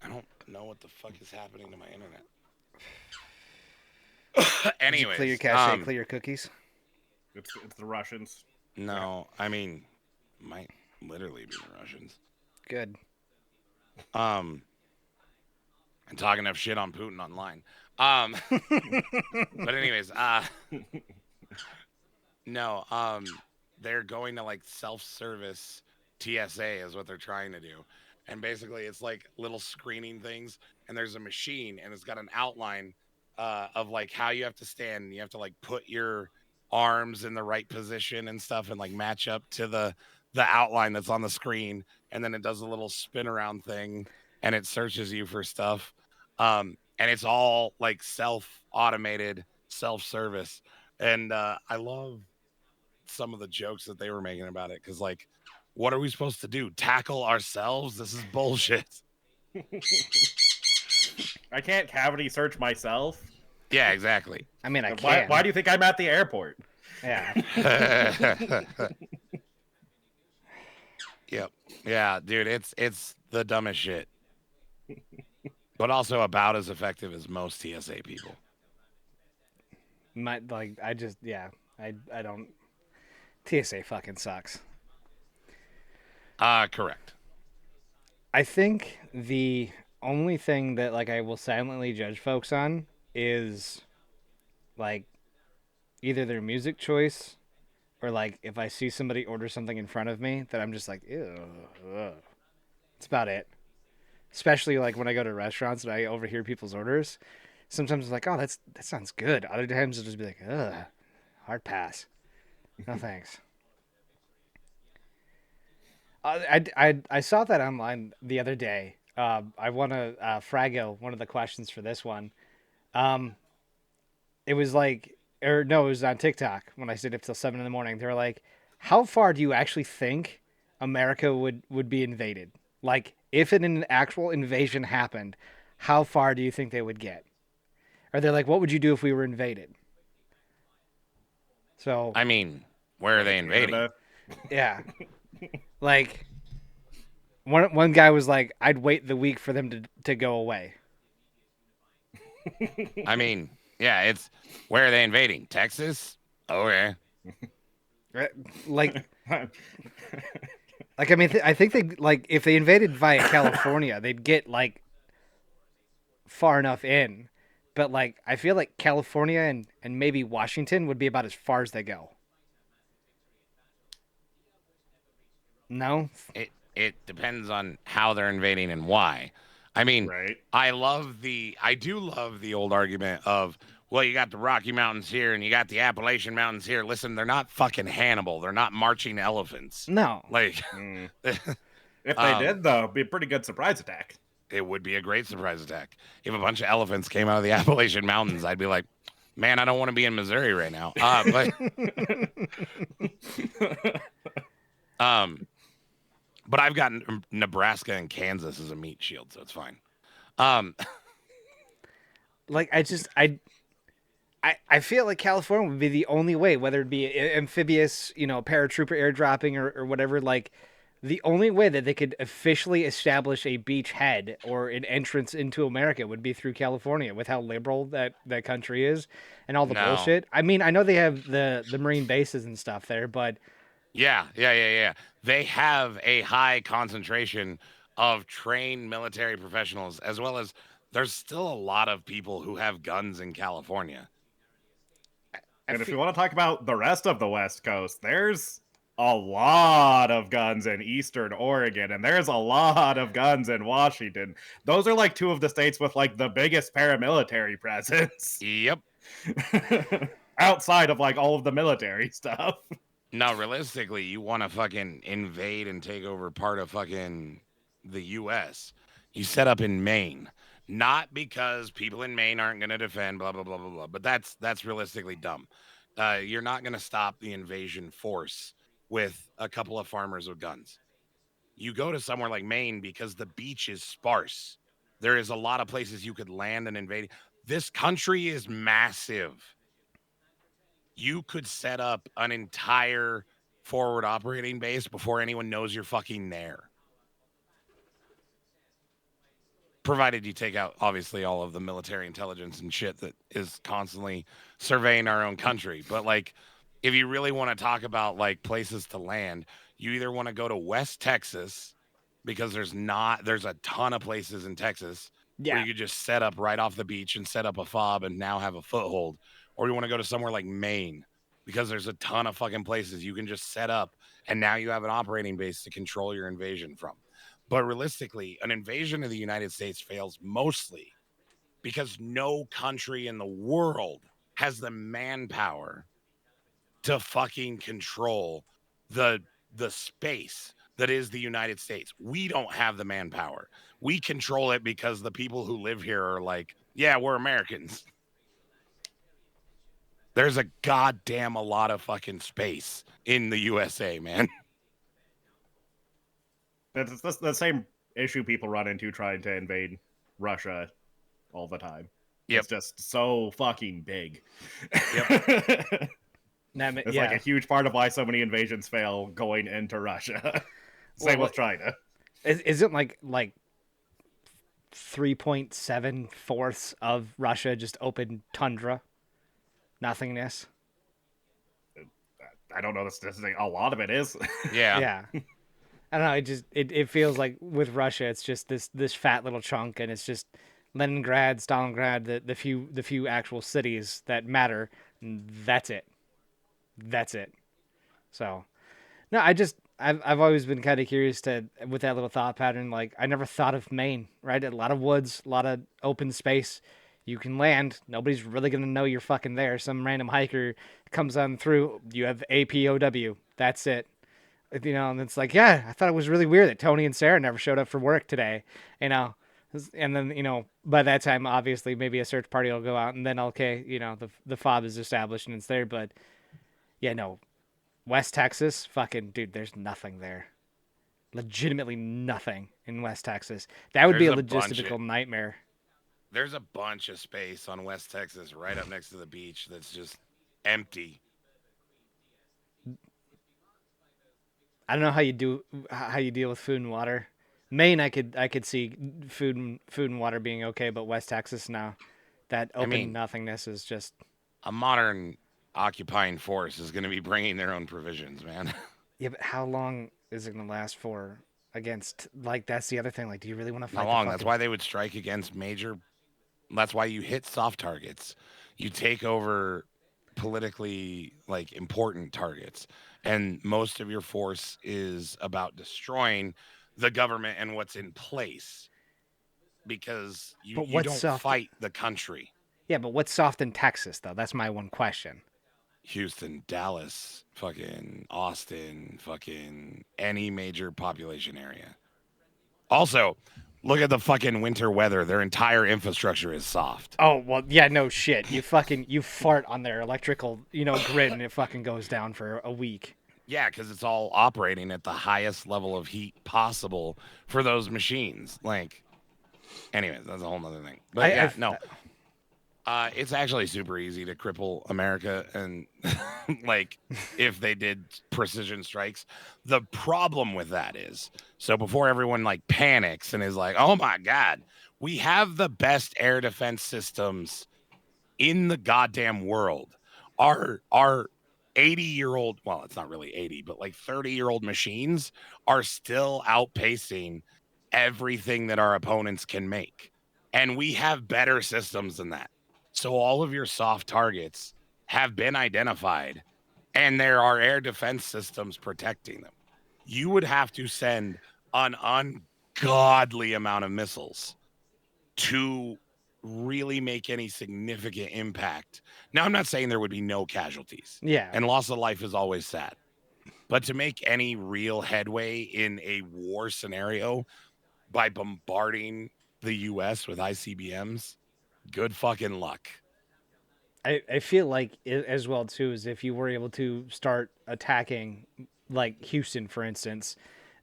I don't know what the fuck is happening to my internet. Anyways, Clear your cache, clear your cookies. It's the Russians. no, I mean, might literally be the Russians. Good. And talking enough shit on Putin online. But anyways, no, they're going to like self-service TSA is what they're trying to do. And basically it's like little screening things, and there's a machine and it's got an outline of like how you have to stand. You have to like put your arms in the right position and stuff and like match up to the outline that's on the screen, and then it does a little spin around thing and it searches you for stuff. And it's all like automated self-service. And I love some of the jokes that they were making about it, because like, what are we supposed to do, tackle ourselves? This is bullshit. I can't cavity search myself. Yeah, exactly. I mean, I Why, can. why do you think I'm at the airport? Yeah. Yep. Yeah, dude, it's the dumbest shit. But also about as effective as most TSA people. I don't. TSA fucking sucks. Correct. I think the only thing that like I will silently judge folks on is like either their music choice or like if I see somebody order something in front of me that I'm just like, ew. Ugh. That's about it. Especially like when I go to restaurants and I overhear people's orders. Sometimes I'm like, oh, that sounds good. Other times I'll just be like, ugh, hard pass. No thanks. I saw that online the other day. I want to Frago one of the questions for this one. It was like, or no, it was on TikTok when I stayed up till 7 a.m. They were like, how far do you actually think America would be invaded? Like, if an actual invasion happened, how far do you think they would get? Or they're like, what would you do if we were invaded? So I mean, where are they invading? Canada. yeah, like one guy was like, I'd wait the week for them to go away. I mean, yeah, it's where are they invading? Texas? Okay. Like I mean, I think they like if they invaded via California, they'd get like far enough in. But like I feel like California and maybe Washington would be about as far as they go. No? It depends on how they're invading and why. I mean, Right. I do love the old argument of, well, you got the Rocky Mountains here and you got the Appalachian Mountains here. Listen, they're not fucking Hannibal. They're not marching elephants. No. Like, If they did, though, it'd be a pretty good surprise attack. it would be a great surprise attack. If a bunch of elephants came out of the Appalachian Mountains, I'd be like, man, I don't want to be in Missouri right now. But I've got Nebraska and Kansas as a meat shield, so it's fine. Like I feel like California would be the only way, whether it be amphibious, paratrooper airdropping or whatever, like the only way that they could officially establish a beachhead or an entrance into America would be through California with how liberal that country is and all the No. bullshit. I mean, I know they have the Marine bases and stuff there, but Yeah. They have a high concentration of trained military professionals, as well as there's still a lot of people who have guns in California. And if you want to talk about the rest of the West Coast, there's a lot of guns in Eastern Oregon, and there's a lot of guns in Washington. Those are like two of the states with like the biggest paramilitary presence. Yep. Outside of like all of the military stuff. No, realistically, you want to fucking invade and take over part of fucking the U.S. You set up in Maine, not because people in Maine aren't going to defend, blah blah blah blah blah. But that's realistically dumb. You're not going to stop the invasion force with a couple of farmers with guns. You go to somewhere like Maine because the beach is sparse. There is a lot of places you could land and invade. This country is massive. You could set up an entire forward operating base before anyone knows you're fucking there. Provided you take out, obviously, all of the military intelligence and shit that is constantly surveying our own country. But, like, if you really want to talk about, like, places to land, you either want to go to West Texas because there's a ton of places in Texas where you could just set up right off the beach and set up a fob and now have a foothold. Or you want to go to somewhere like Maine because there's a ton of fucking places you can just set up and now you have an operating base to control your invasion from. But realistically, an invasion of the United States fails mostly because no country in the world has the manpower to fucking control the space that is the United States. We don't have the manpower. We control it because the people who live here are like, yeah, we're Americans. There's a goddamn a lot of fucking space in the USA, man. That's the same issue people run into trying to invade Russia all the time. Yep. It's just so fucking big. Yep. It's like a huge part of why so many invasions fail going into Russia. Same with China. Isn't like 3.7 of Russia just open tundra? Nothingness? I don't know the statistic. A lot of it is. Yeah. Yeah. I don't know. It feels like with Russia, it's just this fat little chunk, and it's just Leningrad, Stalingrad, the few actual cities that matter. And that's it. That's it. So, no, I've always been kind of curious with that little thought pattern. Like, I never thought of Maine, right? A lot of woods, a lot of open space. You can land. Nobody's really gonna know you're fucking there. Some random hiker comes on through. You have APOW. That's it. You know, and it's like, yeah, I thought it was really weird that Tony and Sarah never showed up for work today. You know, and then, you know, by that time, obviously, maybe a search party will go out, and then okay, you know, the fob is established and it's there. But yeah, no, West Texas, fucking dude, there's nothing there. Legitimately nothing in West Texas. That would be a logistical nightmare. There's a bunch of space on West Texas right up next to the beach that's just empty. I don't know how you deal with food and water. Maine, I could see food and water being okay, but West Texas, no. That open nothingness is just a modern occupying force is going to be bringing their own provisions, man. Yeah, but how long is it going to last for? Against, like, that's the other thing. Like, do you really want to fight? How long? That's why they would strike against major. That's why you hit soft targets. You take over politically like important targets, and most of your force is about destroying the government and what's in place, because you don't fight the country. Yeah, but what's soft in Texas though? That's my one question. Houston, Dallas, fucking Austin, fucking any major population area. Also, look at the fucking winter weather. Their entire infrastructure is soft. Oh, well, yeah, no shit. You fart on their electrical, grid, and it fucking goes down for a week. Yeah, because it's all operating at the highest level of heat possible for those machines. Like, anyways, that's a whole nother thing. But it's actually super easy to cripple America, and like if they did precision strikes. The problem with that is, so before everyone like panics and is like, oh my God, we have the best air defense systems in the goddamn world. Our 80-year-old, well, it's not really 80, but like 30-year-old machines are still outpacing everything that our opponents can make. And we have better systems than that. So all of your soft targets have been identified, and there are air defense systems protecting them. You would have to send an ungodly amount of missiles to really make any significant impact. Now, I'm not saying there would be no casualties, Yeah. and loss of life is always sad. But to make any real headway in a war scenario by bombarding the US with ICBMs, good fucking luck. I feel like as well too is if you were able to start attacking like Houston, for instance,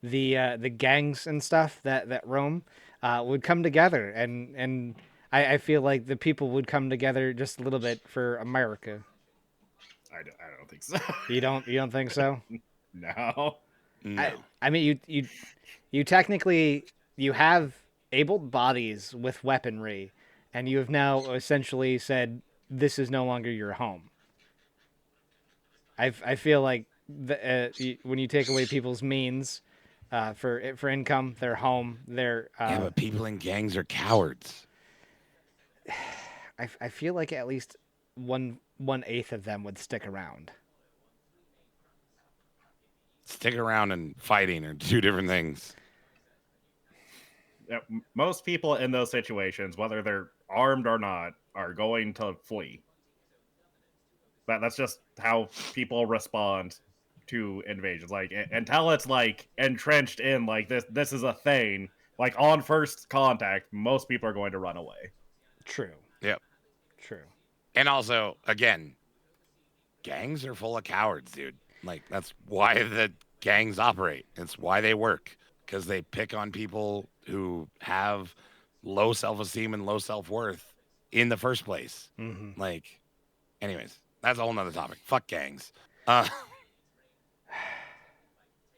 the gangs and stuff that roam would come together, and I feel like the people would come together just a little bit for America. I don't think so. You don't think so? No. No. I mean you technically you have able bodies with weaponry, and you have now essentially said this is no longer your home. I feel like when you take away people's means for income, their home, their Yeah, but people in gangs are cowards. I feel like at least one eighth of them would stick around. Sticking around and fighting are two different things. Yeah, most people in those situations, whether they're armed or not, are going to flee. That's just how people respond to invasions. Like until it's like entrenched in like this is a thing. Like on first contact, most people are going to run away. True. Yep. True. And also, again, gangs are full of cowards, dude. Like, that's why the gangs operate. It's why they work. Because they pick on people who have low self-esteem and low self-worth in the first place. Mm-hmm. Like, anyways, that's a whole nother topic. Fuck gangs. And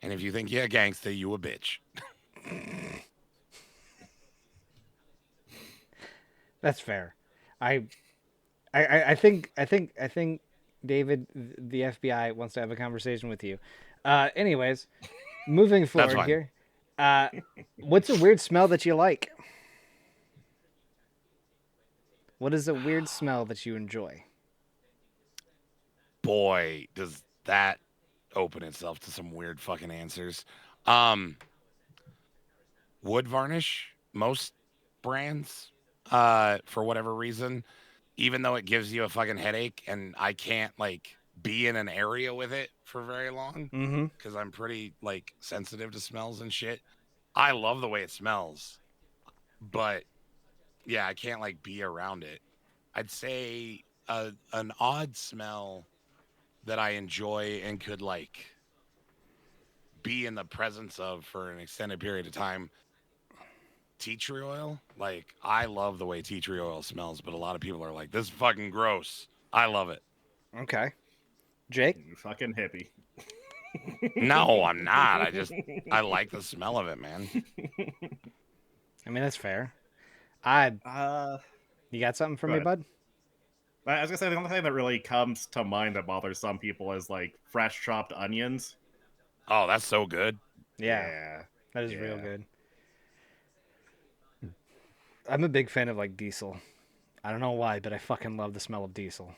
if you think you're a gangster, you a bitch. That's fair. I think David, the FBI wants to have a conversation with you. Anyways, moving forward fine. here. What's a weird smell that you like? What is a weird smell that you enjoy? Boy, does that open itself to some weird fucking answers. Wood varnish, most brands, for whatever reason, even though it gives you a fucking headache and I can't like be in an area with it for very long Mm-hmm. because I'm pretty like sensitive to smells and shit. I love the way it smells, but yeah, I can't like be around it. I'd say an odd smell that I enjoy and could like be in the presence of for an extended period of time. Tea tree oil, like I love the way tea tree oil smells, but a lot of people are like, "This is fucking gross." I love it. Okay. Jake? You fucking hippie. No, I'm not. I like the smell of it, man. I mean, that's fair. You got something for Go me, ahead. bud? I was gonna say the only thing that really comes to mind that bothers some people is like fresh chopped onions. Oh, that's so good. Yeah. That is real Yeah. good. I'm a big fan of like diesel. I don't know why, but I fucking love the smell of diesel.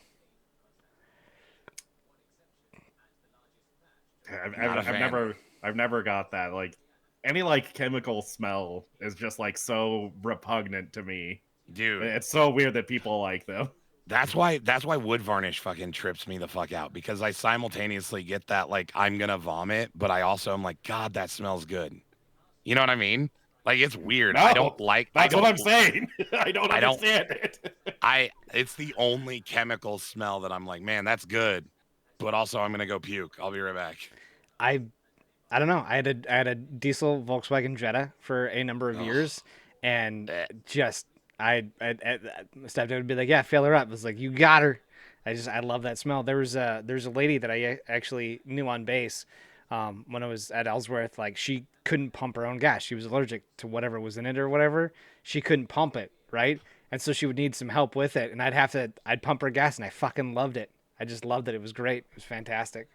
I've never got that. Like any like chemical smell is just like so repugnant to me. Dude. It's so weird that people like them. That's why wood varnish fucking trips me the fuck out because I simultaneously get that like I'm gonna vomit, but I also am like, God, that smells good. You know what I mean? Like it's weird. No, I don't like. That's what I'm saying. I don't understand it. It's the only chemical smell that I'm like, man, that's good, but also I'm gonna go puke. I'll be right back. I don't know. I had a diesel Volkswagen Jetta for a number of years, and just I stepdad would be like, "Yeah, fill her up." I was like, "You got her." I love that smell. There's a lady that I actually knew on base when I was at Ellsworth. Like she couldn't pump her own gas. She was allergic to whatever was in it or whatever. She couldn't pump it, right? And so she would need some help with it, and I'd pump her gas, and I fucking loved it. I just loved it. It was great. It was fantastic.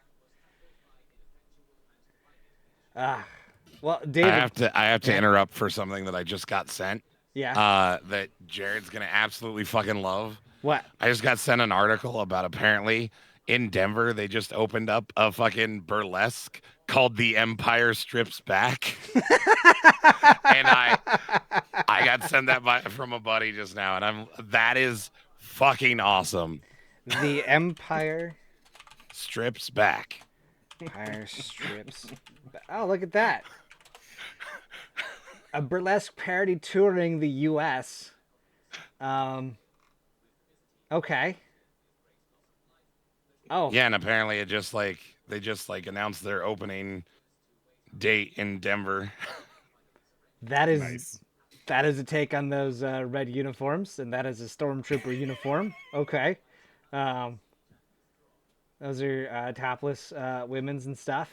Well, David, I have to interrupt for something that I just got sent. that Jared's gonna absolutely fucking love. What? I just got sent an article about apparently in Denver they just opened up a fucking burlesque called The Empire Strips Back. And I got sent that from a buddy just now, and that is fucking awesome. The Empire Strips Back. Empire Strips. Oh, look at that. A burlesque parody touring the U.S. Okay. Oh. Yeah, and apparently they just announced their opening date in Denver. That is Nice. That is a take on those red uniforms, and that is a stormtrooper uniform. Okay. Those are topless women's and stuff.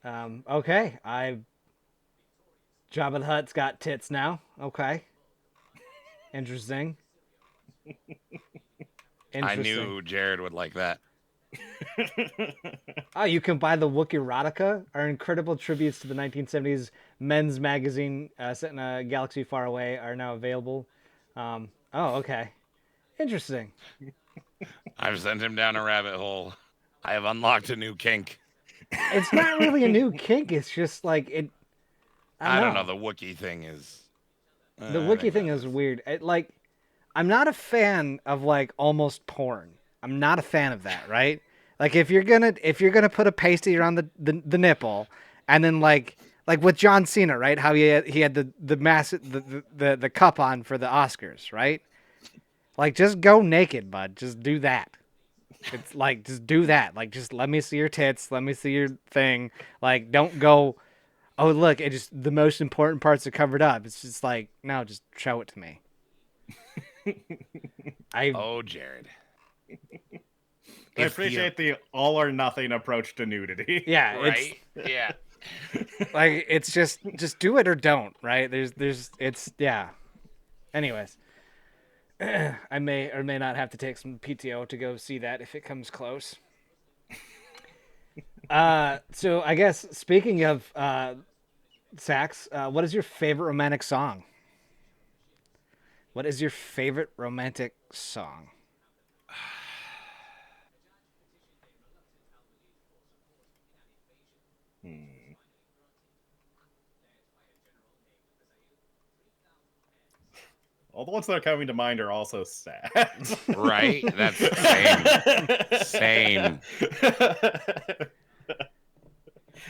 Okay. Jabba the Hutt's got tits now. Okay. Interesting. I knew Jared would like that. Oh, you can buy the Wookiee erotica, our incredible tributes to the 1970s men's magazine set in a galaxy far away, are now available. Oh, okay. Interesting. I've sent him down a rabbit hole. I have unlocked a new kink. It's not really a new kink. It's just like it. I don't know. The Wookiee thing is. The Wookiee thing is weird. I'm not a fan of like almost porn. I'm not a fan of that, right? Like if you're gonna put a pasty around the nipple, and then like with John Cena, right? How he had the cup on for the Oscars, right? Like just go naked, bud. Just do that. It's like just do that. Like just let me see your tits. Let me see your thing. Like don't go. Oh look, the most important parts are covered up. It's just like no, just show it to me. Jared. I appreciate the all or nothing approach to nudity. Yeah, right? Yeah. Like it's just do it or don't, right? Yeah. Anyways, I may or may not have to take some PTO to go see that if it comes close. So I guess speaking of Sax, what is your favorite romantic song? What is your favorite romantic song? All the ones that are coming to mind are also sad. Right? That's same.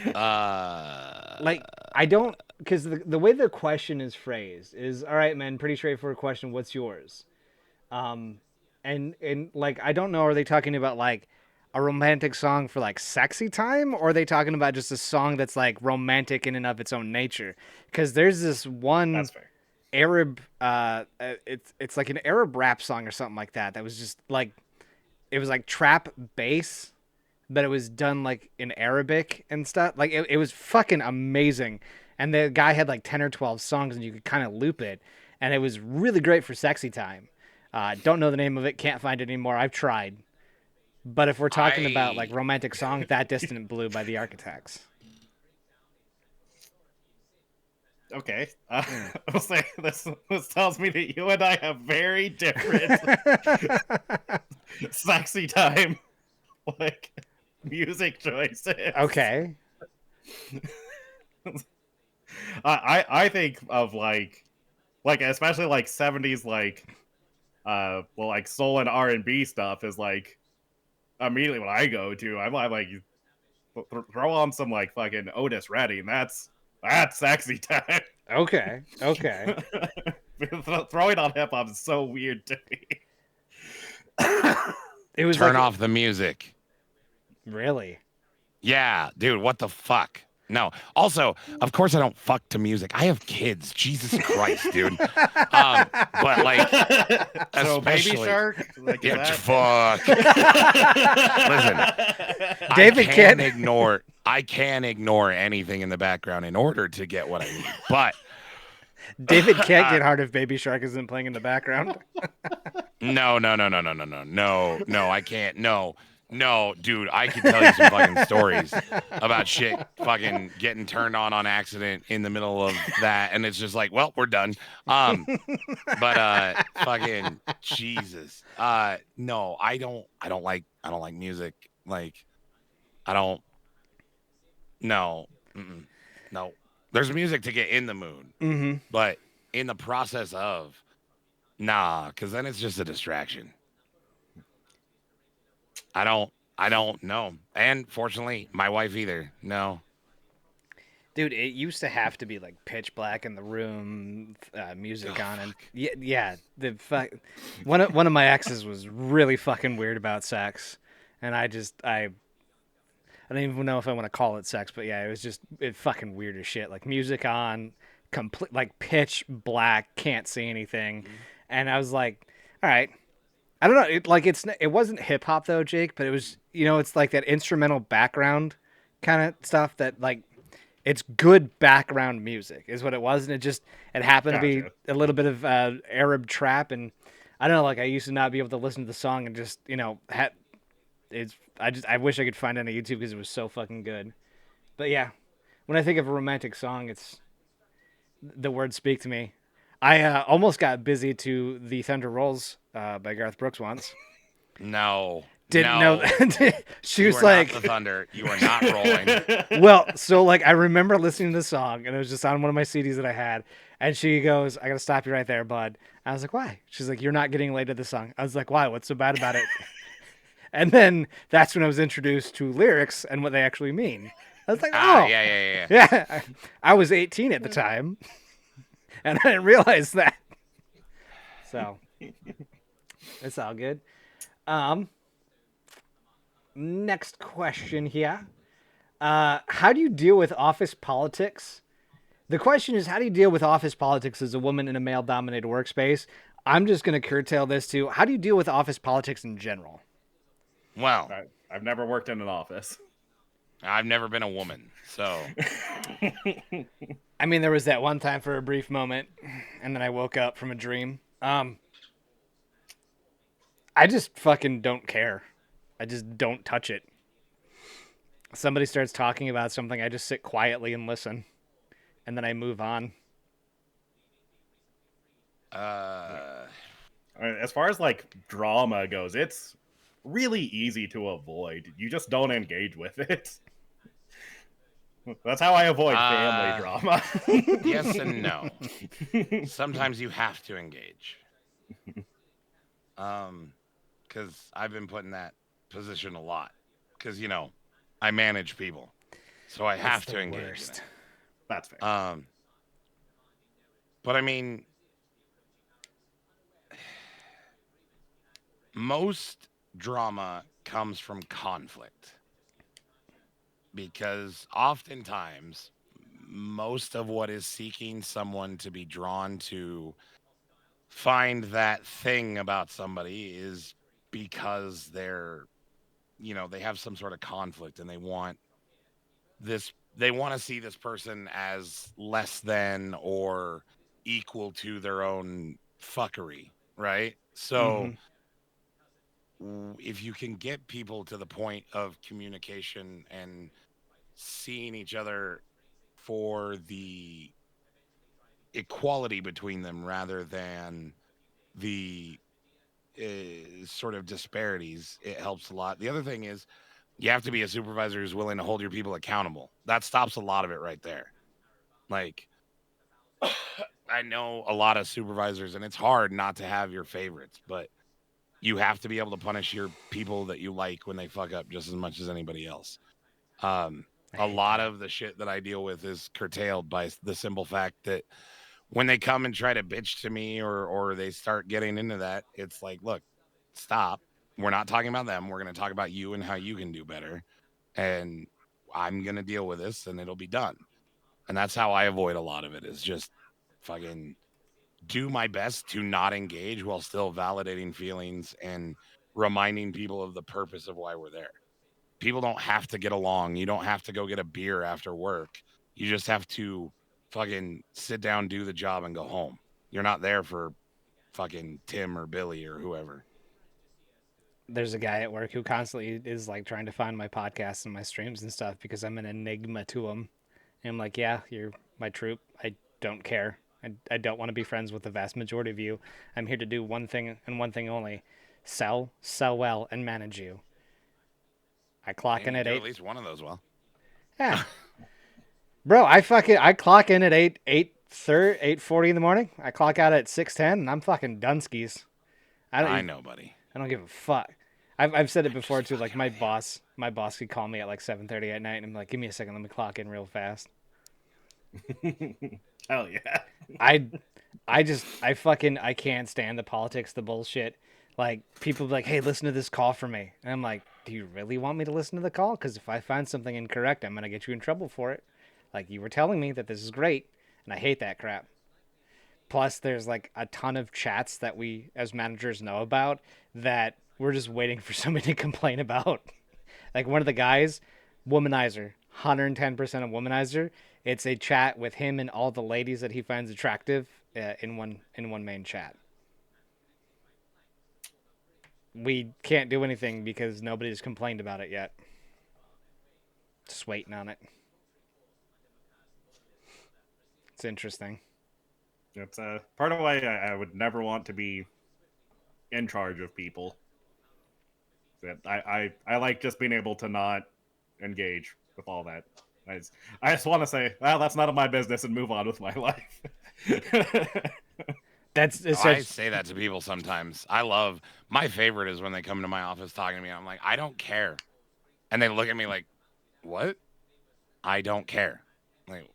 Like I don't, because the way the question is phrased is, all right, man, pretty straightforward question. What's yours? And like I don't know, are they talking about like a romantic song for like sexy time, or are they talking about just a song that's like romantic in and of its own nature? Because there's this one That's fair. Arab, it's like an Arab rap song or something like that. That was just like, it was like trap bass, but it was done like in Arabic and stuff. Like it was fucking amazing. And the guy had like 10 or 12 songs and you could kind of loop it. And it was really great for sexy time. Don't know the name of it. Can't find it anymore. I've tried. But if we're talking about like romantic song, That Distant Blue by the Architects. Okay. I'll say this tells me that you and I have very different sexy time like music choices. Okay. I think of like especially like 70s like soul and R&B stuff is like immediately what I go to. I'm like throw on some like fucking Otis Redding. That's sexy time. Okay. Throwing on hip hop is so weird to me. It was Turn off the music. Really? Yeah, dude, what the fuck? No. Also, of course I don't fuck to music. I have kids. Jesus Christ, dude. But like, So Baby especially, Shark? Like, yeah, that... fuck. Listen, David I can ignore anything in the background in order to get what I need. But David can't get hard if Baby Shark isn't playing in the background. No, I can't. No. No, dude, I could tell you some fucking stories about shit fucking getting turned on accident in the middle of that, and it's just like, well, we're done. But fucking Jesus. No, I don't like music. Like, I don't. No, mm-mm, no. There's music to get in the mood, Mm-hmm. but in the process of, nah, because then it's just a distraction. I don't. I don't know. And fortunately, my wife either. No. Dude, it used to have to be like pitch black in the room, music Oh on, and fuck. yeah. One of my exes was really fucking weird about sex, and I don't even know if I want to call it sex, but yeah, it fucking weird as shit. Like music on, complete like pitch black, can't see anything, Mhm. and I was like, all right. I don't know. It wasn't hip hop though, Jake, but it was it's like that instrumental background kind of stuff that like it's good background music is what it was, and it happened to be Gotcha. a little bit of Arab trap, and I don't know, like I used to not be able to listen to the song and just I wish I could find it on YouTube because it was so fucking good. But yeah, when I think of a romantic song, it's the words speak to me. I almost got busy to the Thunder Rolls by Garth Brooks once. No. Didn't know No. that. She You was are not the like, thunder. You are not rolling. well, so like I remember listening to the song and it was just on one of my CDs that I had, and she goes, "I gotta stop you right there, bud." I was like, "Why?" She's like, "You're not getting laid to the song." I was like, "Why? What's so bad about it?" And then that's when I was introduced to lyrics and what they actually mean. I was like, Ah, "Oh, yeah, yeah, yeah. yeah." I was 18 at the time, and I didn't realize that. So it's all good. Um, Next question here. How do you deal with office politics? The question is, how do you deal with office politics as a woman in a male dominated workspace? I'm just going to curtail this to how do you deal with office politics in general? Well, I've never worked in an office. I've never been a woman, so I mean, there was that one time for a brief moment, and then I woke up from a dream. I just fucking don't care. I just don't touch it. Somebody starts talking about something, I just sit quietly and listen, and then I move on. uh As far as like drama goes, it's really easy to avoid. You just don't engage with it. That's how I avoid family uh drama. yes and no. Sometimes you have to engage. Um cuz I've been put in that position a lot cuz I manage people. So I It's have the to engage in worst. That's fair. it. But I mean, most drama comes from conflict because oftentimes most of what is seeking someone to be drawn to find that thing about somebody is because they have some sort of conflict and they want to see this person as less than or equal to their own fuckery, right? So Mm-hmm. if you can get people to the point of communication and seeing each other for the equality between them rather than the sort of disparities, it helps a lot. The other thing is you have to be a supervisor who's willing to hold your people accountable. That stops a lot of it right there. Like, I know a lot of supervisors, and it's hard not to have your favorites, but you have to be able to punish your people that you like when they fuck up just as much as anybody else. I A hate lot that. of the shit that I deal with is curtailed by the simple fact that when they come and try to bitch to me or they start getting into that, it's like, look, stop. We're not talking about them. We're going to talk about you and how you can do better. And I'm going to deal with this and it'll be done. And that's how I avoid a lot of it is just fucking do my best to not engage while still validating feelings and reminding people of the purpose of why we're there. People don't have to get along. You don't have to go get a beer after work. You just have to fucking sit down, do the job, and go home. You're not there for fucking Tim or Billy or whoever. there's a guy at work who constantly is like trying to find my podcasts and my streams and stuff because I'm an enigma to him. And I'm like, yeah, you're my troop. I don't care. I don't want to be friends with the vast majority of you. I'm here to do one thing and one thing only: sell well, and manage you. I clock in You at do 8. at least one of those well. Yeah. Bro, I clock in at 8:40 in the morning. I clock out at 6:10 and I'm fucking Dunskies. I know, buddy. I don't give a fuck. I've said it before too. Like my boss could call me at like 7:30 at night, and I'm like, give me a second, let me clock in real fast. Hell yeah. I can't stand the politics, the bullshit. Like people be like, hey, listen to this call for me, and I'm like, do you really want me to listen to the call? Because if I find something incorrect, I'm gonna get you in trouble for it. Like you were telling me that this is great, and I hate that crap. Plus, there's like a ton of chats that we as managers know about that we're just waiting for somebody to complain about. Like one of the guys, womanizer, 110% a womanizer. It's a chat with him and all the ladies that he finds attractive in one main chat. We can't do anything because nobody's complained about it yet. Just waiting on it. It's interesting. It's part of why I would never want to be in charge of people. That I like just being able to not engage with all that. I just want to say, well, that's none of my business and move on with my life. I say that to people sometimes. My favorite is when they come to my office talking to me. I'm like, I don't care. And they look at me like, what? I don't care. Like,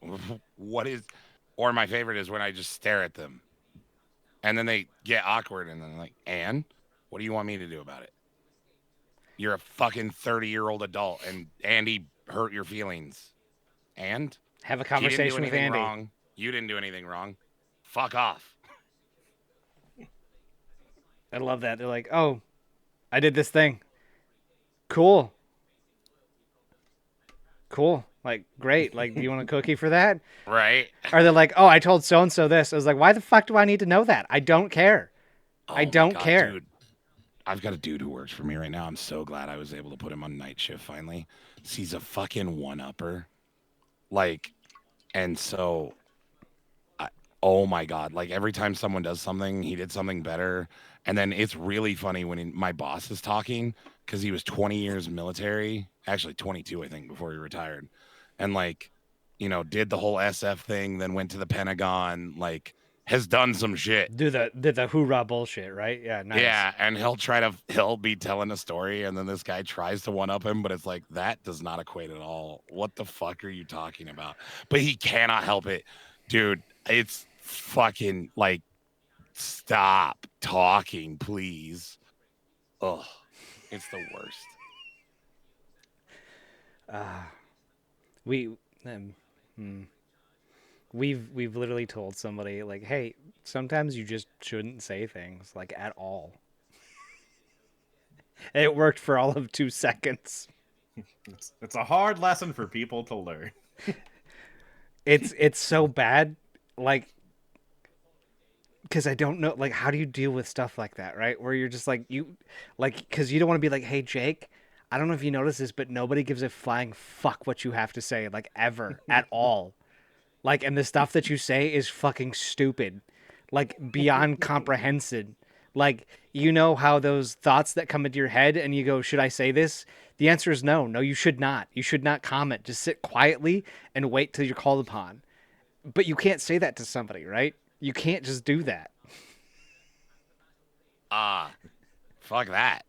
what is, or my favorite is when I just stare at them. And then they get awkward and then they're like, and what do you want me to do about it? You're a fucking 30-year-old adult and Andy hurt your feelings. And have a conversation with Andy. Wrong. You didn't do anything wrong. Fuck off. I love that. They're like, oh, I did this thing. Cool. Like, great. Like, do you want a cookie for that? Right. Or they're like, oh, I told so-and-so this. I was like, why the fuck do I need to know that? I don't care. I don't care. Dude. I've got a dude who works for me right now. I'm so glad I was able to put him on night shift finally. He's a fucking one-upper. Like, and so, oh my God. Like, every time someone does something, he did something better. And then it's really funny when my boss is talking, because he was 20 years military, actually 22, I think, before he retired. And, like, you know, did the whole SF thing, then went to the Pentagon, like, has done some shit. Did the hoorah bullshit, right? Yeah, nice. Yeah, and he'll be telling a story, and then this guy tries to one-up him, but it's like, that does not equate at all. What the fuck are you talking about? But he cannot help it. Dude, it's fucking, like, stop talking, please. Ugh, it's the worst. We've literally told somebody, like, hey, sometimes you just shouldn't say things, like, at all. It worked for all of 2 seconds. It's a hard lesson for people to learn. It's so bad, like, because I don't know, like, how do you deal with stuff like that, right? Where you're just like, because you don't want to be like, hey, Jake, I don't know if you notice this, but nobody gives a flying fuck what you have to say, like, ever, at all. Like, and the stuff that you say is fucking stupid, like, beyond comprehension. Like, you know how those thoughts that come into your head and you go, should I say this? The answer is no. No, you should not. You should not comment. Just sit quietly and wait till you're called upon. But you can't say that to somebody, right? You can't just do that. Fuck that.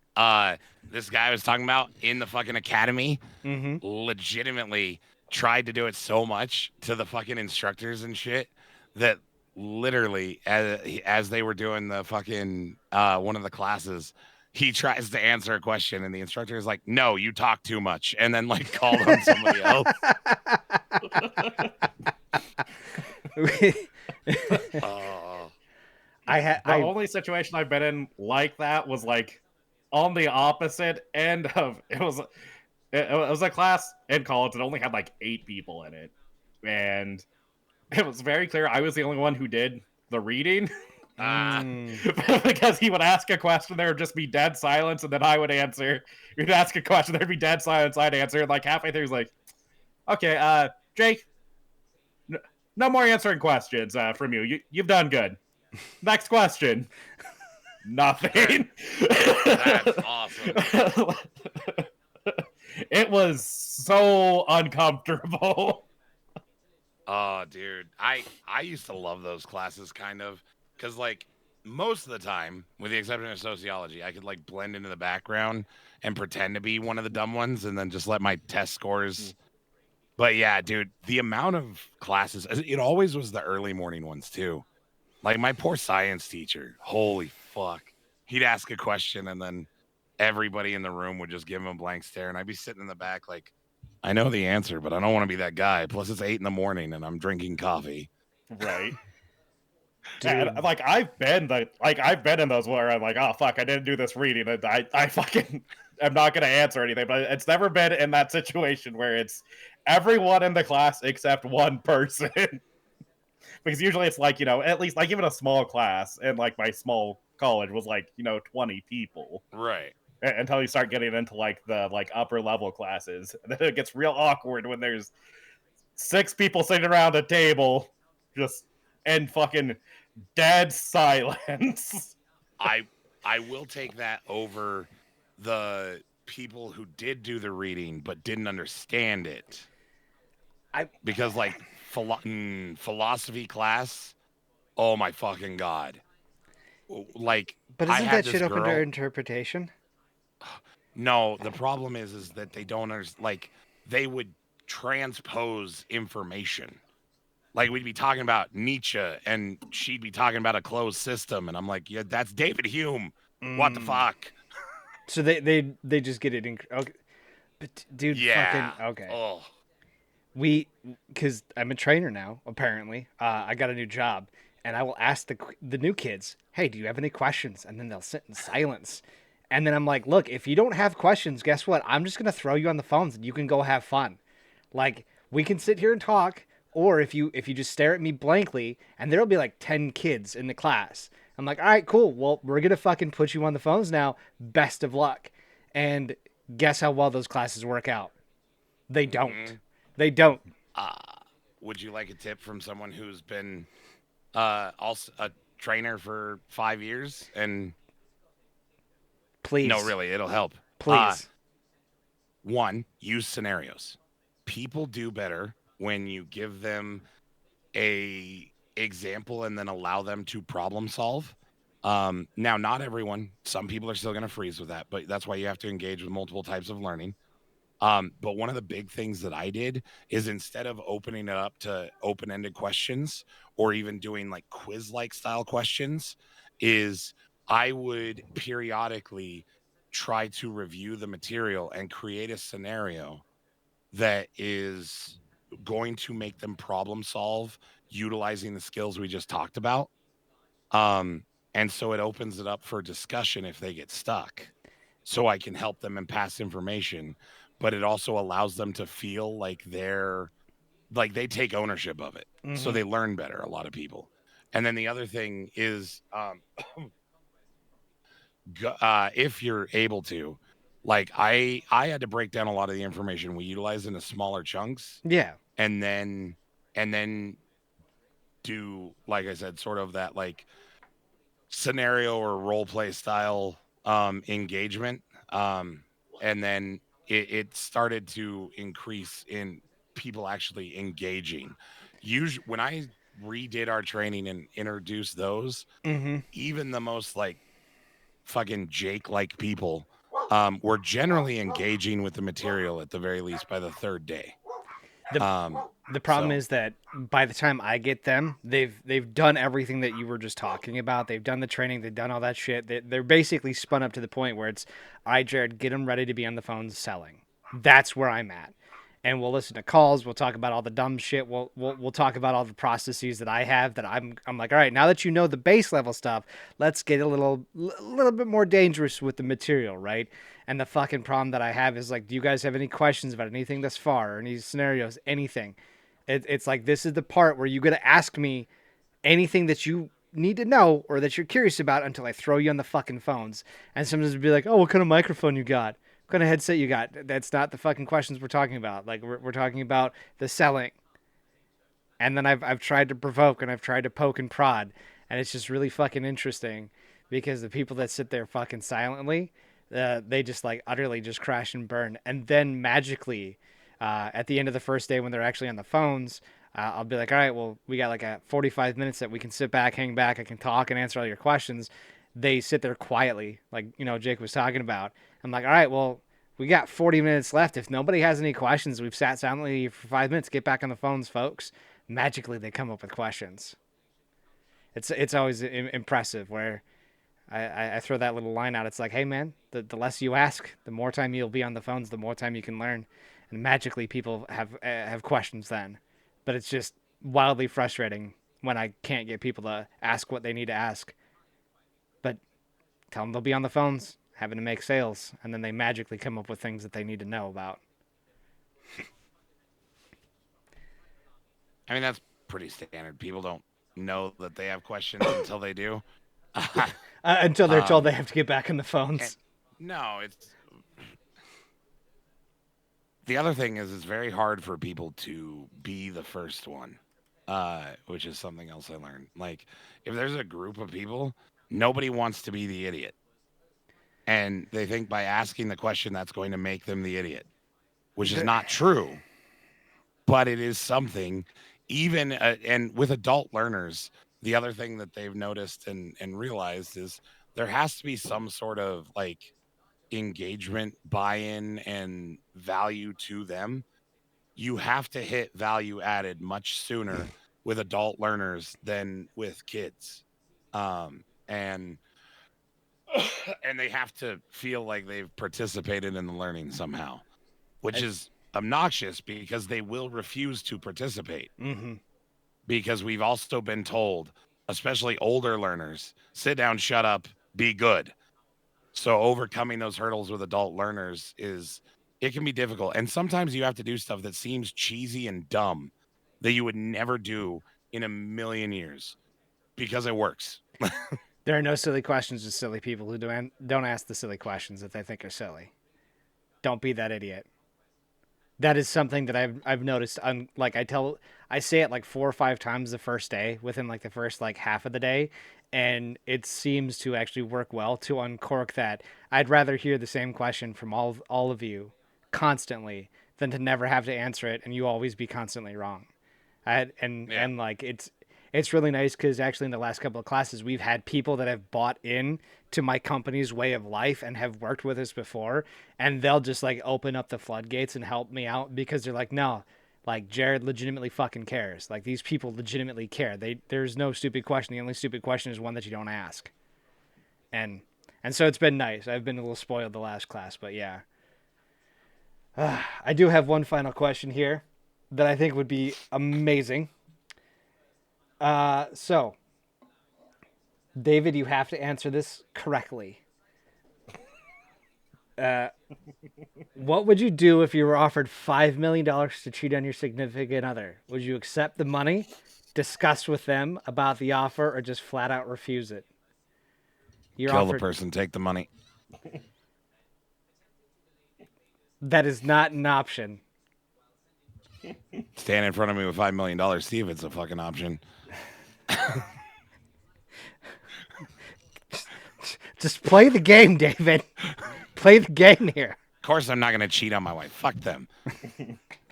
This guy I was talking about in the fucking academy legitimately tried to do it so much to the fucking instructors and shit that literally as they were doing the fucking one of the classes, he tries to answer a question and the instructor is like, no, you talk too much, and then like called on somebody else. The only situation I've been in like that was like on the opposite end of it was a class in college that only had like 8 people in it, and it was very clear I was the only one who did the reading. Because he would ask a question, there would just be dead silence, and then I would answer. He'd ask a question, there'd be dead silence, I'd answer, and like halfway through, he's like, okay, Jake, no more answering questions from you. You've done good. Next question. Nothing. That's awesome. It was so uncomfortable. Oh, dude, I used to love those classes kind of because like most of the time, with the exception of sociology, I could like blend into the background and pretend to be one of the dumb ones, and then just let my test scores. But yeah, dude, the amount of classes, it always was the early morning ones too. Like my poor science teacher, holy fuck, he'd ask a question and then everybody in the room would just give him a blank stare, and I'd be sitting in the back like, I know the answer, but I don't want to be that guy. Plus, it's 8 a.m. and I'm drinking coffee. Right. And, like I've been in those where I'm like, oh fuck, I didn't do this reading, and I fucking am not gonna answer anything. But it's never been in that situation where it's everyone in the class except one person. Because usually it's like, at least like even a small class, and like my small college was like 20 people. Right. Until you start getting into like the like upper level classes, and then it gets real awkward when there's 6 people sitting around a table, just in fucking dead silence. I will take that over the people who did do the reading but didn't understand it. Because like philosophy class, oh my fucking god! Like, But I isn't had that shit this open girl- to interpretation? No, the problem is that they don't understand. Like, they would transpose information. Like, we'd be talking about Nietzsche, and she'd be talking about a closed system, and I'm like, yeah, that's David Hume. What the fuck? So they just get it in. Okay. But dude, Yeah. fucking okay. Oh, Because I'm a trainer now. Apparently, I got a new job, and I will ask the new kids, "Hey, do you have any questions?" And then they'll sit in silence. And then I'm like, look, if you don't have questions, guess what? I'm just going to throw you on the phones and you can go have fun. Like, we can sit here and talk, or if you just stare at me blankly, and there'll be like 10 kids in the class. I'm like, all right, cool. Well, we're going to fucking put you on the phones now. Best of luck. And guess how well those classes work out? They don't. Mm-hmm. They don't. would you like a tip from someone who's been also a trainer for 5 years? And Please. no, really, it'll help. Please. 1, use scenarios. People do better when you give them a example and then allow them to problem solve. Now, not everyone. Some people are still going to freeze with that, but that's why you have to engage with multiple types of learning. But one of the big things that I did is instead of opening it up to open-ended questions or even doing like quiz-like style questions, is I would periodically try to review the material and create a scenario that is going to make them problem solve utilizing the skills we just talked about. And so it opens it up for discussion if they get stuck. So I can help them and pass information, but it also allows them to feel like they take ownership of it. Mm-hmm. So they learn better, a lot of people. And then the other thing is, if you're able to, like I had to break down a lot of the information we utilize into smaller chunks. Yeah. And then do, like I said, sort of that like scenario or role play style engagement. And then it started to increase in people actually engaging. Usually when I redid our training and introduced those, even the most like fucking Jake like people were generally engaging with the material at the very least by the 3rd day. The problem is that by the time I get them, they've done everything that you were just talking about. They've done the training. They've done all that shit. They're basically spun up to the point where it's, all right, Jared, get them ready to be on the phones selling. That's where I'm at. And we'll listen to calls. We'll talk about all the dumb shit. We'll talk about all the processes that I have that I'm like, all right, now that you know the base level stuff, let's get a little bit more dangerous with the material, right? And the fucking problem that I have is like, do you guys have any questions about anything thus far or any scenarios, anything? It's like, this is the part where you got to ask me anything that you need to know or that you're curious about until I throw you on the fucking phones. And sometimes it'd be like, oh, what kind of microphone you got? What kind of headset you got? That's not the fucking questions we're talking about. Like, we're talking about the selling. And then I've tried to provoke and I've tried to poke and prod. And it's just really fucking interesting because the people that sit there fucking silently, they just like utterly just crash and burn. And then magically, at the end of the first day when they're actually on the phones, I'll be like, all right, well, we got like a 45 minutes that we can sit back, hang back, I can talk and answer all your questions. They sit there quietly, like, Jake was talking about. I'm like, all right, well, we got 40 minutes left. If nobody has any questions, we've sat silently for 5 minutes. Get back on the phones, folks. Magically, they come up with questions. It's always impressive where I throw that little line out. It's like, hey, man, the less you ask, the more time you'll be on the phones, the more time you can learn. And magically, people have questions then. But it's just wildly frustrating when I can't get people to ask what they need to ask. But tell them they'll be on the phones, having to make sales, and then they magically come up with things that they need to know about. I mean, that's pretty standard. People don't know that they have questions until they do. Until they're told they have to get back on the phones. No, it's... The other thing is it's very hard for people to be the first one, which is something else I learned. Like, if there's a group of people, nobody wants to be the idiot. And they think by asking the question, that's going to make them the idiot, which is not true. But it is something, even, and with adult learners, the other thing that they've noticed and realized is there has to be some sort of, like, engagement, buy-in, and value to them. You have to hit value added much sooner with adult learners than with kids, and they have to feel like they've participated in the learning somehow, which is obnoxious because they will refuse to participate. Mm-hmm. Because we've also been told, especially older learners, sit down, shut up, be good. So overcoming those hurdles with adult learners it can be difficult. And sometimes you have to do stuff that seems cheesy and dumb that you would never do in a million years because it works. There are no silly questions, just silly people who don't ask the silly questions that they think are silly. Don't be that idiot. That is something that I've noticed. I say it like 4 or 5 times the first day within like the first like half of the day, and it seems to actually work well to uncork that. I'd rather hear the same question from all of you constantly than to never have to answer it and you always be constantly wrong. And like it's really nice because actually in the last couple of classes we've had people that have bought in to my company's way of life and have worked with us before, and they'll just like open up the floodgates and help me out because they're like, no, like Jared legitimately fucking cares. Like these people legitimately care. There's no stupid question. The only stupid question is one that you don't ask. And so it's been nice. I've been a little spoiled the last class, but yeah. I do have one final question here that I think would be amazing. So, David, you have to answer this correctly. What would you do if you were offered $5 million to cheat on your significant other? Would you accept the money, discuss with them about the offer, or just flat out refuse it? Kill the person, take the money. That is not an option. Stand in front of me with $5 million, see if it's a fucking option. Just play the game, David. Play the game here. Of course I'm not going to cheat on my wife. Fuck them.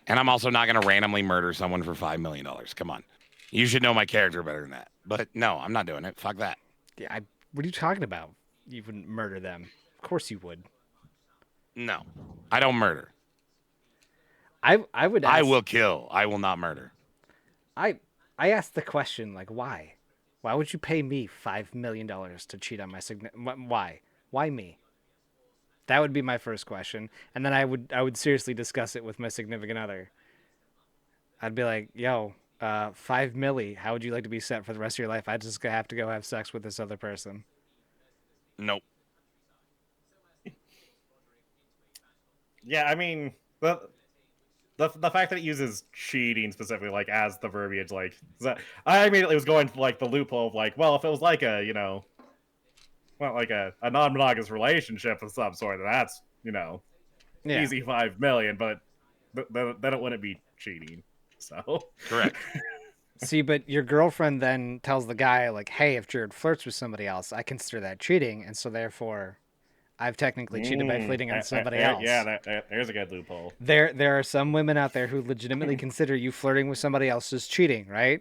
And I'm also not going to randomly murder someone for $5 million. Come on. You should know my character better than that. But no, I'm not doing it. Fuck that. Yeah, what are you talking about? You wouldn't murder them. Of course you would. No, I don't murder. I would ask, I will kill. I will not murder. I asked the question, like, why? Why would you pay me $5 million to cheat on my Why? Why me? That would be my first question. And then I would seriously discuss it with my significant other. I'd be like, yo, $5 milli, how would you like to be set for the rest of your life? I just have to go have sex with this other person. Nope. Yeah, I mean, the fact that it uses cheating specifically, like as the verbiage, like I immediately was going to like the loophole of like, well, if it was like a well, like a non-monogamous relationship of some sort, then that's Yeah. easy 5 million, but then it wouldn't be cheating. So Correct. See, but your girlfriend then tells the guy, like, hey, if Jared flirts with somebody else, I consider that cheating, and so therefore I've technically cheated by flirting on somebody else. Yeah, there's a good loophole. There are some women out there who legitimately consider you flirting with somebody else as cheating, right?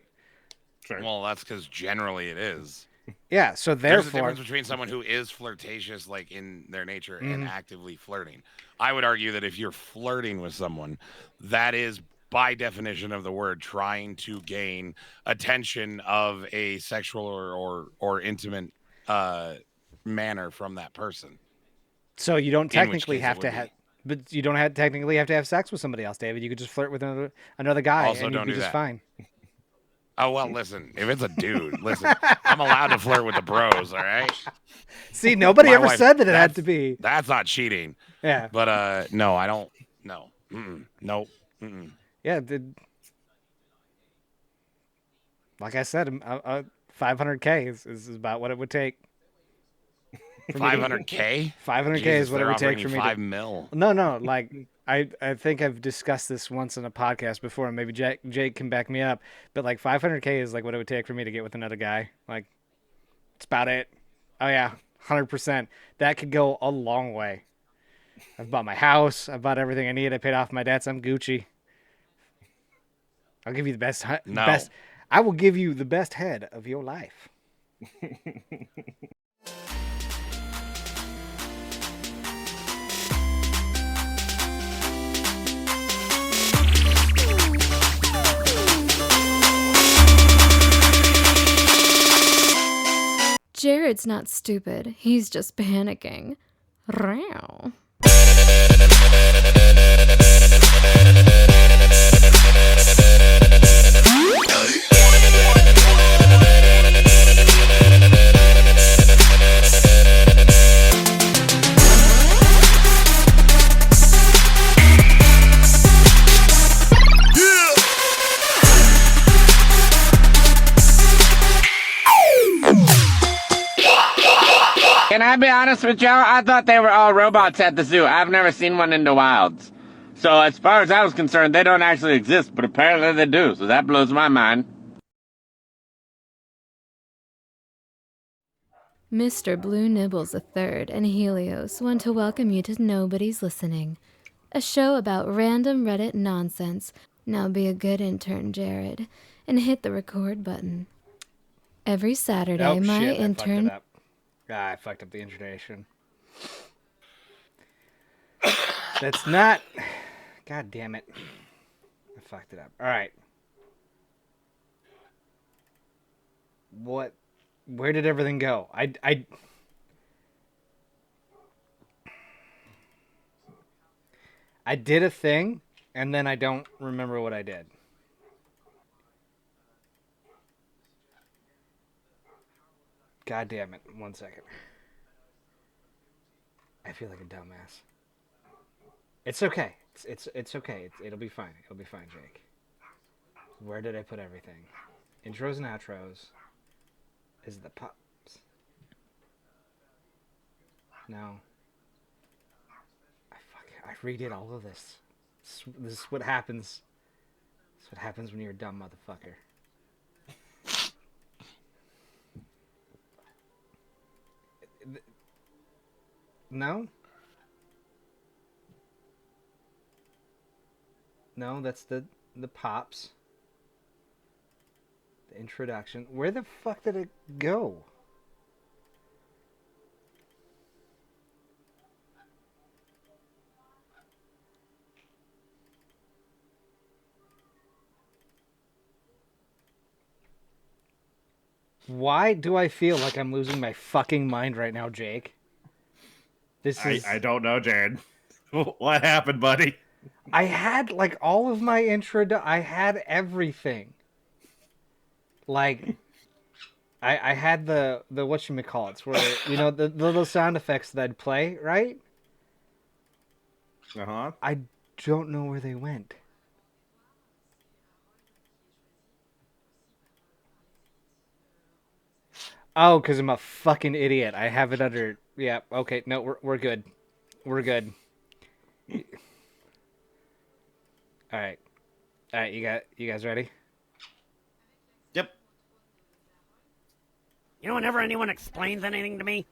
Sure. Well, that's because generally it is. Yeah, so There's a therefore, difference between someone who is flirtatious, like in their nature, and Mhm. actively flirting. I would argue that if you're flirting with someone, that is by definition of the word trying to gain attention of a sexual or intimate manner from that person. so you don't In which technically case have it to would have, be. but you don't technically have to have sex with somebody else, David. You could just flirt with another guy, Also, and you'd don't be do just that. fine. Oh well, listen. If it's a dude, listen. I'm allowed to flirt with the bros. All right. See, nobody My ever wife- said that it had that's- to be. That's not cheating. Yeah, But no, I don't. No. Nope. yeah. Like I said, 500K is about what it would take. 500K. 500K is what it they're would take offering for you me 5 to. mil. No, like I think I've discussed this once in a podcast before, and maybe Jake can back me up. But like 500K is like what it would take for me to get with another guy. Like, it's about it. Oh yeah, 100%. That could go a long way. I've bought my house. I've bought everything I need. I paid off my debts. I'm Gucci. I'll give you the best. No. Best. I will give you the best head of your life. Jared's not stupid. He's just panicking. Row. Can I be honest with y'all? I thought they were all robots at the zoo. I've never seen one in the wilds. So as far as I was concerned, they don't actually exist, but apparently they do, so that blows my mind. Mr. Blue Nibbles III and Helios want to welcome you to Nobody's Listening, a show about random Reddit nonsense. Now be a good intern, Jared, and hit the record button. Every Saturday, Oh my shit! intern... I fucked up the intonation. That's not. God damn it! I fucked it up. All right. What? Where did everything go? I did a thing, and then I don't remember what I did. God damn it! 1 second. I feel like a dumbass. It's okay. It's okay. It'll be fine. It'll be fine, Jake. Where did I put everything? Intros and outros. Is the pops? No. I redid all of this. This is what happens. This is what happens when you're a dumb motherfucker. No? No, that's the pops. The introduction. Where the fuck did it go? Why do I feel like I'm losing my fucking mind right now, Jake? I don't know, Jared. What happened, buddy? I had like all of my I had everything. Like I had the whatchamacallits where the little sound effects that I'd play, right? Uh-huh. I don't know where they went. Oh, because I'm a fucking idiot. I have it under. Yeah. Okay. No, we're good. We're good. All right. All right. You guys ready? Yep. You know, whenever anyone explains anything to me,